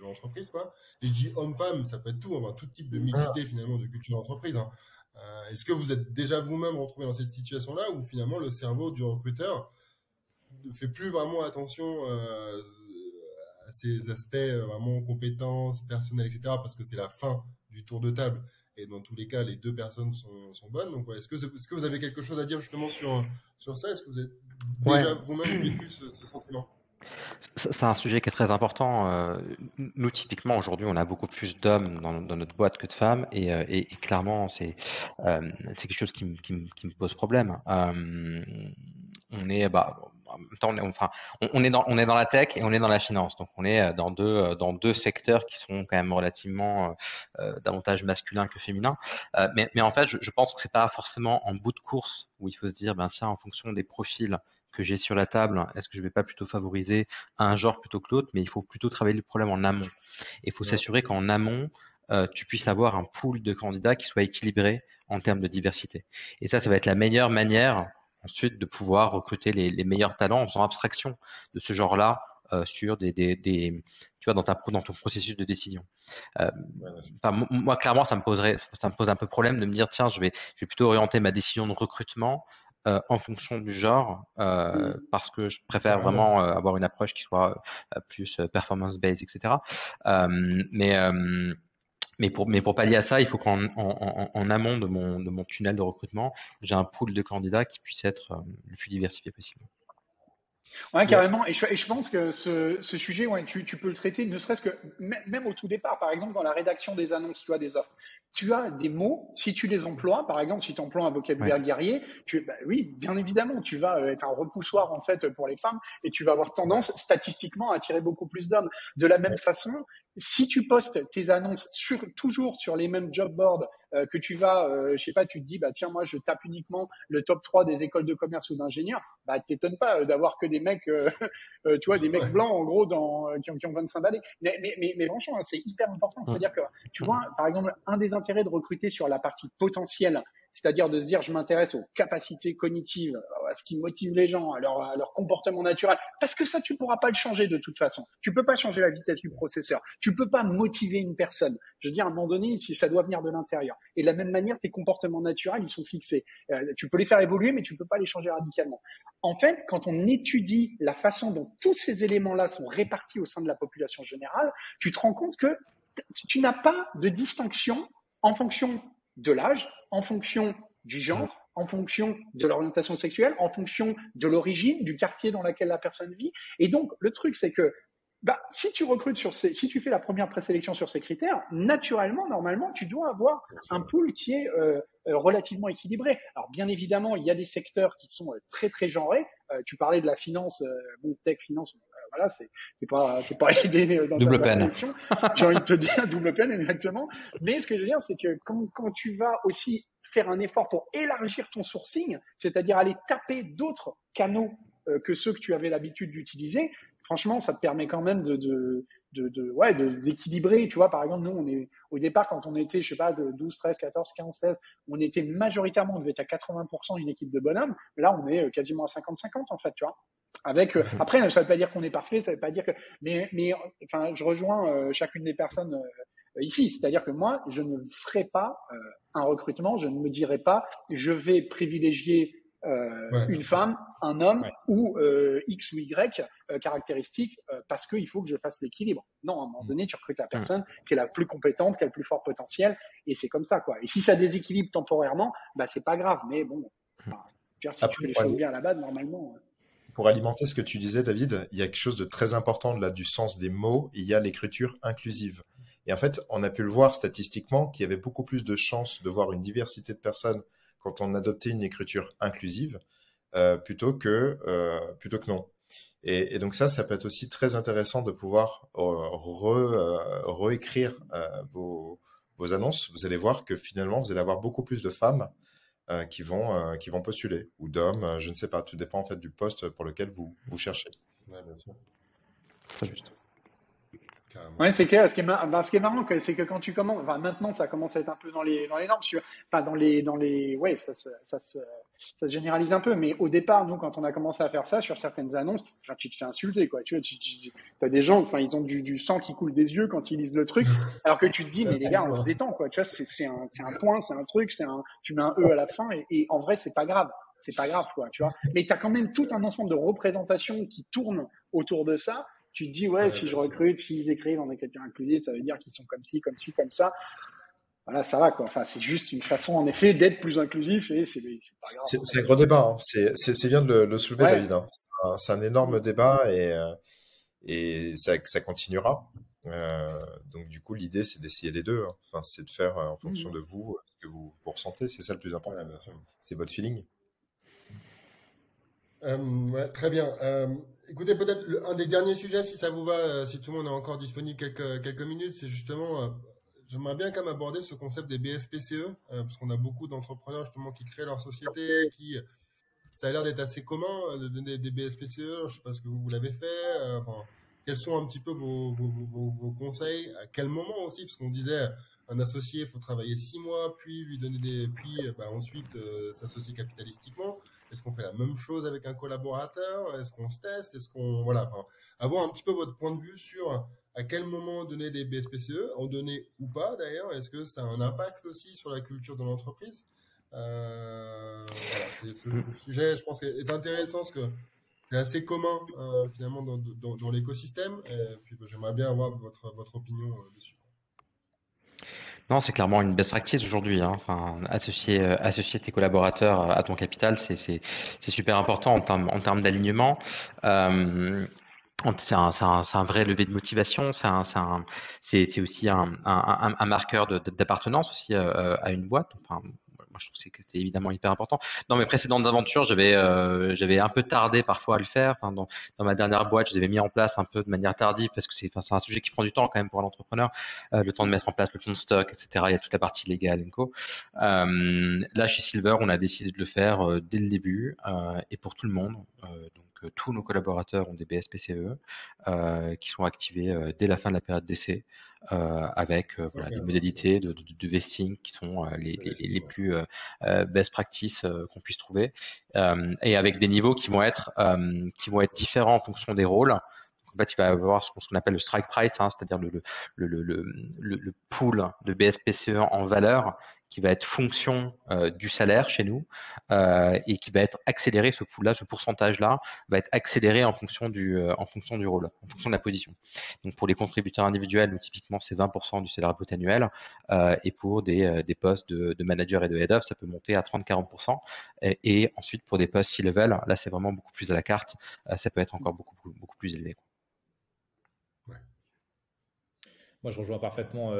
l'entreprise, quoi. Et je dis homme-femme, ça peut être tout type de mixité finalement de culture d'entreprise, hein. Est-ce que vous êtes déjà vous-même retrouvé dans cette situation-là où finalement le cerveau du recruteur ne fait plus vraiment attention à ces aspects vraiment compétences, personnelles, etc. parce que c'est la fin du tour de table et dans tous les cas les 2 personnes sont bonnes. Donc est-ce que vous avez quelque chose à dire justement sur ça? Est-ce que vous avez déjà vous-même vécu ce sentiment? C'est un sujet qui est très important. Nous, typiquement, aujourd'hui, on a beaucoup plus d'hommes dans notre boîte que de femmes, et clairement, c'est quelque chose qui me pose problème. On est, même temps, on est dans la tech et on est dans la finance. Donc, on est dans deux secteurs qui sont quand même relativement davantage masculins que féminins. Mais en fait, je pense que c'est pas forcément en bout de course où il faut se dire, ben tiens, en fonction des profils que j'ai sur la table, est-ce que je vais pas plutôt favoriser un genre plutôt que l'autre? Mais il faut plutôt travailler le problème en amont. Et il faut s'assurer qu'en amont, tu puisses avoir un pool de candidats qui soit équilibré en termes de diversité. Et ça va être la meilleure manière ensuite de pouvoir recruter les meilleurs talents en faisant abstraction de ce genre-là sur tu vois, dans ton processus de décision. Moi, clairement, ça me pose un peu problème de me dire, tiens, je vais plutôt orienter ma décision de recrutement en fonction du genre, parce que je préfère vraiment avoir une approche qui soit plus performance-based, etc. Mais pour pallier à ça, il faut qu'en amont de mon tunnel de recrutement, j'ai un pool de candidats qui puisse être le plus diversifié possible. Ouais, carrément. Et je pense que ce sujet, ouais, tu peux le traiter, ne serait-ce que même au tout départ. Par exemple, dans la rédaction des annonces, tu as des offres. Tu as des mots, si tu les emploies, par exemple, si tu emploies un vocabulaire guerrier, oui, bien évidemment, tu vas être un repoussoir, en fait, pour les femmes et tu vas avoir tendance, statistiquement, à attirer beaucoup plus d'hommes. De la même façon, si tu postes tes annonces toujours sur les mêmes job boards, que tu vas, je sais pas, tu te dis, bah tiens, moi je tape uniquement le top 3 des écoles de commerce ou d'ingénieurs, bah t'étonnes pas d'avoir que des mecs, tu vois, des mecs blancs en gros qui ont 25 balais. Mais franchement, c'est hyper important. C'est-à-dire que, tu vois, par exemple, un des intérêts de recruter sur la partie potentielle, c'est-à-dire de se dire, je m'intéresse aux capacités cognitives, à ce qui motive les gens, à leur comportement naturel, parce que ça, tu pourras pas le changer de toute façon. Tu peux pas changer la vitesse du processeur. Tu peux pas motiver une personne. Je veux dire, à un moment donné, si ça doit venir de l'intérieur. Et de la même manière, tes comportements naturels, ils sont fixés. Tu peux les faire évoluer, mais tu peux pas les changer radicalement. En fait, quand on étudie la façon dont tous ces éléments-là sont répartis au sein de la population générale, tu te rends compte que tu n'as pas de distinction en fonction de l'âge, en fonction du genre, en fonction de l'orientation sexuelle, en fonction de l'origine, du quartier dans lequel la personne vit. Et donc, le truc, c'est que si tu recrutes si tu fais la première présélection sur ces critères, naturellement, normalement, tu dois avoir un pool qui est relativement équilibré. Alors, bien évidemment, il y a des secteurs qui sont très, très genrés. Tu parlais de la finance, tech, finance, voilà, t'es pas aidé dans double ta peine. réflexion. J'ai envie de te dire double peine, exactement. Mais ce que je veux dire, c'est que quand tu vas aussi faire un effort pour élargir ton sourcing, c'est-à-dire aller taper d'autres canaux que ceux que tu avais l'habitude d'utiliser, franchement, ça te permet quand même d'équilibrer. Tu vois, par exemple, nous, au départ, quand on était, je sais pas, de 12, 13, 14, 15, 16, on était majoritairement, on devait être à 80% une équipe de bonhommes. Là, on est quasiment à 50-50, en fait, tu vois. Après, ça veut pas dire qu'on est parfait, ça veut pas dire que, mais, enfin, je rejoins chacune des personnes ici. C'est-à-dire que moi, je ne ferai pas un recrutement, je ne me dirai pas, je vais privilégier une femme, un homme ou X ou Y caractéristiques parce qu'il faut que je fasse l'équilibre. Non, à un moment donné, tu recrutes la personne qui est la plus compétente, qui a le plus fort potentiel, et c'est comme ça, quoi. Et si ça déséquilibre temporairement, bah c'est pas grave. Mais bon, si tu fais les choses bien à la base, normalement. Pour alimenter ce que tu disais, David, il y a quelque chose de très important là du sens des mots. Il y a l'écriture inclusive. Et en fait, on a pu le voir statistiquement qu'il y avait beaucoup plus de chances de voir une diversité de personnes quand on adoptait une écriture inclusive plutôt que non. Et donc ça peut être aussi très intéressant de pouvoir réécrire vos annonces. Vous allez voir que finalement, vous allez avoir beaucoup plus de femmes qui vont postuler, ou d'hommes, je ne sais pas. Tout dépend en fait du poste pour lequel vous cherchez. Ouais, bien sûr. Très juste. Ouais, c'est clair. Ce qui est marrant, c'est que quand tu commences, enfin, maintenant, ça commence à être un peu dans les normes, ouais, ça se généralise un peu. Mais au départ, nous, quand on a commencé à faire ça sur certaines annonces, enfin, tu te fais insulter, quoi. Tu as des gens, enfin, ils ont du sang qui coule des yeux quand ils lisent le truc, alors que tu te dis, mais les gars, on se détend, quoi. Tu vois, c'est un point, c'est un truc, tu mets un E à la fin, et en vrai, c'est pas grave. C'est pas grave, quoi, tu vois. Mais t'as quand même tout un ensemble de représentations qui tournent autour de ça. Tu te dis, si je recrute, s'ils écrivent en écriture inclusive, ça veut dire qu'ils sont comme ci, comme ça. Voilà, ça va, quoi. Enfin, c'est juste une façon, en effet, d'être plus inclusif et c'est pas grave. C'est un gros débat, hein. C'est bien de le soulever, David, hein. C'est un énorme débat et ça continuera. Donc, du coup, l'idée, c'est d'essayer les deux, hein. Enfin, c'est de faire en fonction de vous, ce que vous ressentez. C'est ça le plus important. C'est votre feeling. Ouais, très bien. Écoutez, peut-être un des derniers sujets, si ça vous va, si tout le monde est encore disponible quelques minutes, c'est justement, j'aimerais bien quand même aborder ce concept des BSPCE, parce qu'on a beaucoup d'entrepreneurs justement qui créent leur société, ça a l'air d'être assez commun de donner des BSPCE. Je ne sais pas ce que vous l'avez fait. Enfin, quels sont un petit peu vos conseils? À quel moment aussi? Parce qu'on disait, un associé, il faut travailler 6 mois, puis lui donner ensuite s'associer capitalistiquement. Est-ce qu'on fait la même chose avec un collaborateur? Est-ce qu'on se teste? Voilà, enfin, avoir un petit peu votre point de vue sur à quel moment donner des BSPCE, en donner ou pas d'ailleurs. Est-ce que ça a un impact aussi sur la culture de l'entreprise? Voilà, ce sujet, je pense, est intéressant parce que c'est assez commun finalement dans l'écosystème. Et puis j'aimerais bien avoir votre opinion dessus. Non, c'est clairement une best practice aujourd'hui, hein. Enfin, associer tes collaborateurs à ton capital, c'est super important en termes d'alignement. C'est un vrai levier de motivation. C'est aussi un marqueur d'appartenance aussi à une boîte. Enfin, moi, je trouve que c'est évidemment hyper important. Dans mes précédentes aventures, j'avais un peu tardé parfois à le faire. Enfin, dans ma dernière boîte, je l'avais mis en place un peu de manière tardive parce que c'est un sujet qui prend du temps quand même pour l'entrepreneur, le temps de mettre en place le fonds de stock, etc. Il y a toute la partie légale, co. Là, chez Silver, on a décidé de le faire dès le début et pour tout le monde. Donc, tous nos collaborateurs ont des BSPCE qui sont activés dès la fin de la période d'essai. Avec voilà, des modalités de vesting qui sont les plus best practices qu'on puisse trouver, et avec des niveaux qui vont être différents en fonction des rôles. En fait, il va y avoir ce qu'on appelle le strike price, hein, c'est-à-dire le pool de BSPCE en valeur qui va être fonction du salaire chez nous et qui va être accéléré, ce pool-là, ce pourcentage-là, va être accéléré en fonction du rôle, en fonction de la position. Donc pour les contributeurs individuels, nous, typiquement, c'est 20% du salaire brut annuel et pour des postes de manager et de head-off, ça peut monter à 30-40%. Et ensuite, pour des postes C-level, là, c'est vraiment beaucoup plus à la carte, ça peut être encore beaucoup plus élevé. Moi, je rejoins parfaitement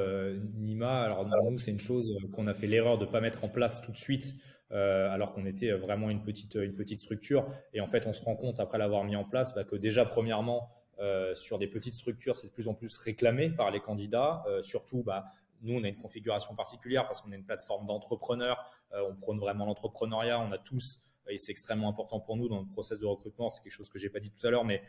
Nima. Alors, nous, c'est une chose qu'on a fait l'erreur de ne pas mettre en place tout de suite, alors qu'on était vraiment une petite structure. Et en fait, on se rend compte, après l'avoir mis en place, que déjà, premièrement, sur des petites structures, c'est de plus en plus réclamé par les candidats. Surtout, nous, on a une configuration particulière parce qu'on est une plateforme d'entrepreneurs. On prône vraiment l'entrepreneuriat. On a tous, et c'est extrêmement important pour nous dans le process de recrutement, c'est quelque chose que je n'ai pas dit tout à l'heure, mais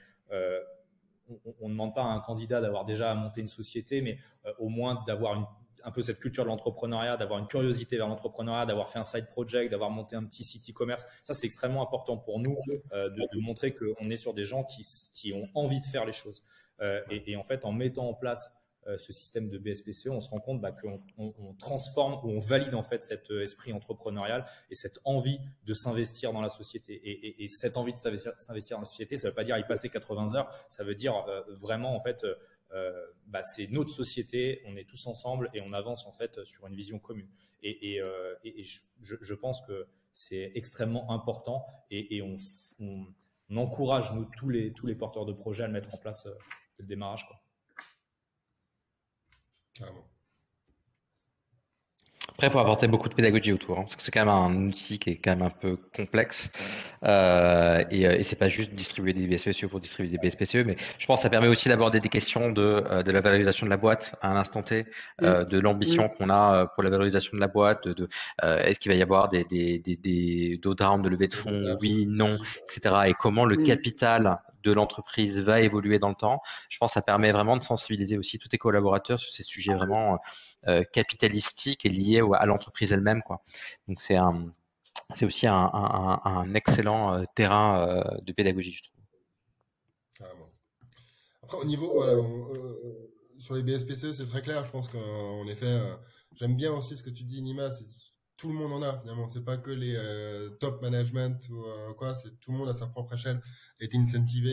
on ne demande pas à un candidat d'avoir déjà monté une société, mais au moins d'avoir un peu cette culture de l'entrepreneuriat, d'avoir une curiosité vers l'entrepreneuriat, d'avoir fait un side project, d'avoir monté un petit site e-commerce. Ça, c'est extrêmement important pour nous de montrer qu'on est sur des gens qui ont envie de faire les choses. Et en fait, en mettant en place ce système de BSPCE, on se rend compte qu'on transforme ou on valide en fait cet esprit entrepreneurial et cette envie de s'investir dans la société. Et cette envie de s'investir dans la société, ça ne veut pas dire y passer 80 heures, ça veut dire vraiment en fait, c'est notre société, on est tous ensemble et on avance en fait sur une vision commune. Et je pense que c'est extrêmement important et on encourage nous tous les porteurs de projets à le mettre en place dès le démarrage, quoi. Après, il faut apporter beaucoup de pédagogie autour, hein, parce que c'est quand même un outil qui est quand même un peu complexe. Et c'est pas juste distribuer des BSPCE pour distribuer des BSPCE, mais je pense que ça permet aussi d'aborder des questions de la valorisation de la boîte à un instant T, de l'ambition qu'on a pour la valorisation de la boîte, est-ce qu'il va y avoir d'autres rounds de levée de fonds, oui, non, etc. Et comment le capital de l'entreprise va évoluer dans le temps. Je pense que ça permet vraiment de sensibiliser aussi tous tes collaborateurs sur ces sujets vraiment capitalistiques et liés à l'entreprise elle-même, quoi. Donc c'est aussi un excellent terrain de pédagogie, je trouve. Carrément. Après, au niveau, sur les BSPCE, c'est très clair. Je pense qu'en effet, j'aime bien aussi ce que tu dis, Nima. Tout le monde en a, finalement. C'est pas que les top management ou quoi. C'est tout le monde à sa propre échelle est incentivé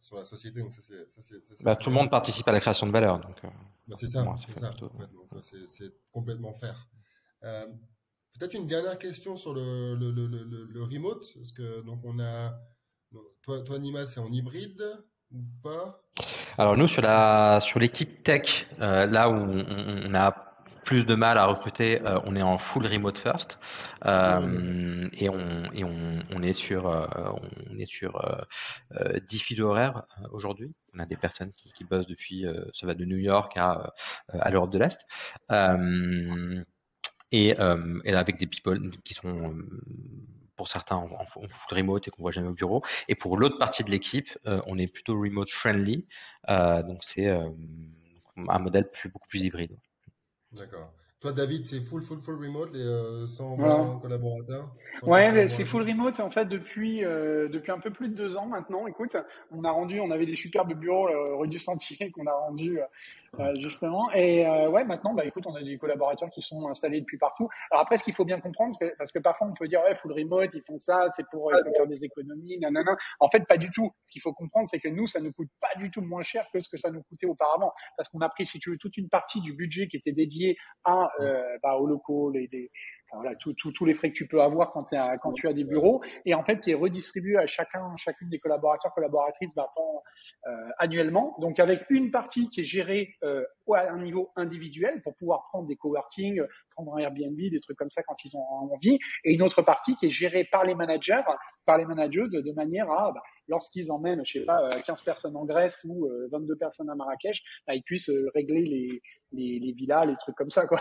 sur la société. Donc tout le monde participe à la création de valeur. Donc, c'est ça. En fait. Donc, c'est complètement fair. Peut-être une dernière question sur le remote, parce que donc on a toi Nima, c'est en hybride ou pas? Alors nous sur l'équipe tech, là où on a plus de mal à recruter, on est en full remote first et on est sur 10 files horaires aujourd'hui. On a des personnes qui bossent depuis, ça va de New York à l'Europe de l'Est. Et là, avec des people qui sont pour certains en full remote et qu'on voit jamais au bureau. Et pour l'autre partie de l'équipe, on est plutôt remote friendly. Donc c'est un modèle beaucoup plus hybride. D'accord. Toi, David, c'est full remote, les 120 collaborateurs? Ouais, mais c'est full remote en fait depuis un peu plus de 2 ans maintenant. Écoute, on avait des superbes bureaux rue du Sentier qu'on a rendus justement. Et ouais, maintenant, bah écoute, on a des collaborateurs qui sont installés depuis partout. Alors après, ce qu'il faut bien comprendre, parce que parfois on peut dire ouais, full remote, ils font ça, c'est pour faire des économies, nanana. En fait, pas du tout. Ce qu'il faut comprendre, c'est que nous, ça nous coûte pas du tout moins cher que ce que ça nous coûtait auparavant, parce qu'on a pris, si tu veux, toute une partie du budget qui était dédiée à aux locaux, enfin, voilà, tous les frais que tu peux avoir quand tu as des bureaux, et en fait qui est redistribué à chacune des collaboratrices annuellement. Donc avec une partie qui est gérée à un niveau individuel pour pouvoir prendre des coworking, prendre un Airbnb, des trucs comme ça quand ils ont envie, et une autre partie qui est gérée par les managers, par les manageuses, de manière à lorsqu'ils emmènent, je sais pas, 15 personnes en Grèce ou 22 personnes à Marrakech, ils puissent régler les villas, les trucs comme ça, quoi.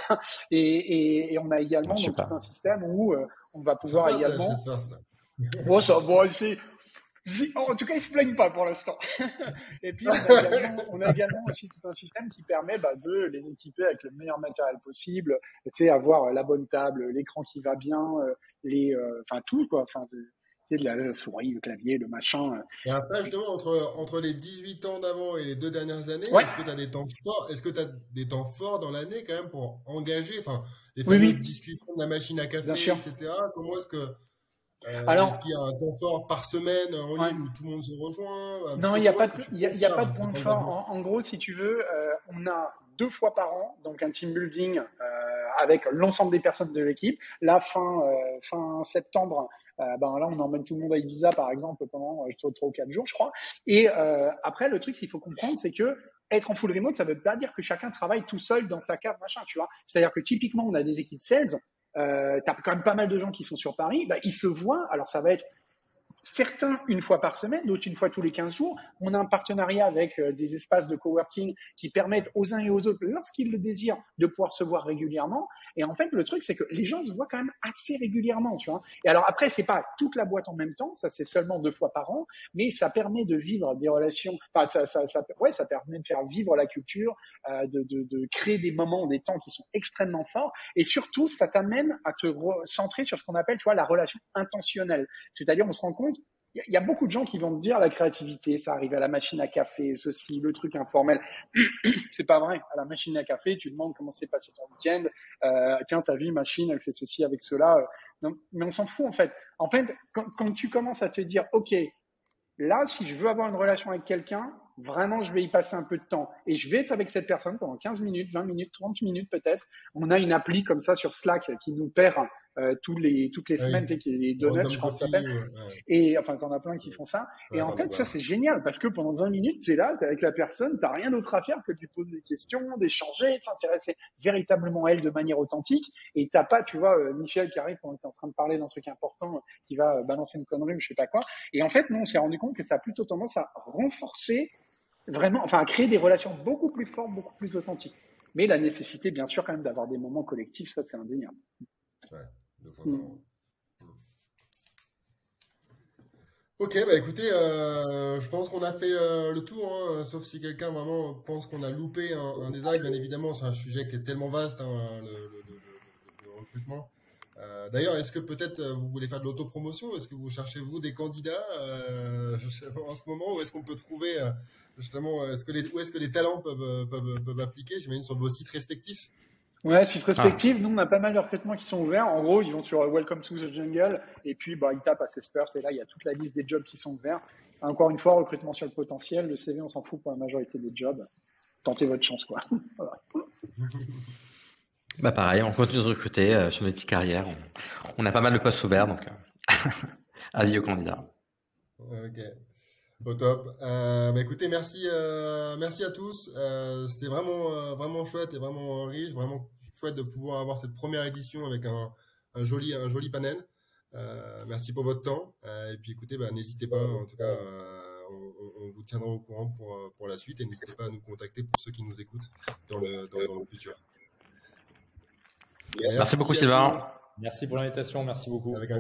Et on a également donc, tout un système où on va pouvoir également. Bon, ça, bon, en tout cas, ils se plaignent pas pour l'instant. Et puis, on a également aussi tout un système qui permet de les équiper avec le meilleur matériel possible, tu sais, avoir la bonne table, l'écran qui va bien, enfin tout, quoi. Enfin, de la souris, le clavier, le machin. Et après, justement, entre les 18 ans d'avant et les 2 dernières années, ouais. Est-ce que tu as des temps forts? Est-ce que tu as des temps forts dans l'année quand même pour engager, enfin, les fameuses discussions de la machine à café, etc. Comment est-ce que est-ce qu'il y a un temps fort par semaine en ligne où tout le monde se rejoint? Non, il n'y a pas de point fort. En gros, si tu veux, on a 2 fois par an, donc un team building avec l'ensemble des personnes de l'équipe. Là, fin septembre, là, on emmène tout le monde à Ibiza, par exemple, pendant 3 ou 4 jours, je crois. Et après, le truc, qu'il faut comprendre, c'est que être en full remote, ça veut pas dire que chacun travaille tout seul dans sa cave, machin, tu vois. C'est-à-dire que typiquement, on a des équipes sales. T'as quand même pas mal de gens qui sont sur Paris. Ils se voient. Alors, ça va être certains une fois par semaine, d'autres une fois tous les 15 jours. On a un partenariat avec des espaces de coworking qui permettent aux uns et aux autres, lorsqu'ils le désirent, de pouvoir se voir régulièrement. Et en fait, le truc, c'est que les gens se voient quand même assez régulièrement, tu vois. Et alors après, c'est pas toute la boîte en même temps, ça c'est seulement 2 fois par an, mais ça permet de vivre des relations, enfin, ça permet de faire vivre la culture, de créer des moments, des temps qui sont extrêmement forts. Et surtout, ça t'amène à te centrer sur ce qu'on appelle, tu vois, la relation intentionnelle. C'est-à-dire, on se rend compte, il y a beaucoup de gens qui vont te dire la créativité, ça arrive à la machine à café, ceci, le truc informel. C'est pas vrai. À la machine à café, tu demandes comment s'est passé ton week-end. Tiens, t'as vu, machine, elle fait ceci avec cela. Non, mais on s'en fout en fait. En fait, quand tu commences à te dire, ok, là, si je veux avoir une relation avec quelqu'un, vraiment, je vais y passer un peu de temps. Et je vais être avec cette personne pendant 15 minutes, 20 minutes, 30 minutes peut-être. On a une appli comme ça sur Slack qui nous perd toutes les semaines, tu sais, qui est les donuts, je crois que ça s'appelle. Et enfin, t'en as plein qui font ça. Et en fait, ça, c'est génial parce que pendant 20 minutes, t'es là, t'es avec la personne, t'as rien d'autre à faire que de lui poser des questions, d'échanger, de s'intéresser véritablement à elle de manière authentique. Et t'as pas, tu vois, Michel qui arrive quand t'es en train de parler d'un truc important, qui va balancer une connerie ou je sais pas quoi. Et en fait, nous, on s'est rendu compte que ça a plutôt tendance à renforcer vraiment, enfin, à créer des relations beaucoup plus fortes, beaucoup plus authentiques. Mais la nécessité, bien sûr, quand même, d'avoir des moments collectifs, ça, c'est indéniable. Ouais, 2 fois par an. Ok, bah écoutez, je pense qu'on a fait le tour, hein, sauf si quelqu'un vraiment pense qu'on a loupé un détail. Bien évidemment, c'est un sujet qui est tellement vaste, hein, le recrutement. D'ailleurs, est-ce que peut-être vous voulez faire de l'autopromotion? Est-ce que vous cherchez, vous, des candidats en ce moment? Ou est-ce qu'on peut trouver, justement, où est-ce que les talents peuvent appliquer, j'imagine, sur vos sites respectifs? Ouais, sites respectifs. Nous, on a pas mal de recrutements qui sont ouverts. En gros, ils vont sur Welcome to the Jungle et puis ils tapent à Salesforce et là, il y a toute la liste des jobs qui sont ouverts. Encore une fois, recrutement sur le potentiel. Le CV, on s'en fout pour la majorité des jobs. Tentez votre chance, quoi. Voilà. Bah pareil, on continue de recruter sur notre petite carrière. On a pas mal de postes ouverts, donc avis aux candidats. Ok. Au top. Bah écoutez, merci à tous. C'était vraiment chouette et vraiment riche. Vraiment, chouette de pouvoir avoir cette première édition avec un joli panel. Merci pour votre temps. Et puis écoutez, n'hésitez pas, en tout cas, on vous tiendra au courant pour la suite et n'hésitez pas à nous contacter pour ceux qui nous écoutent dans le futur. Merci beaucoup Sylvain. Merci pour l'invitation, merci beaucoup. Avec un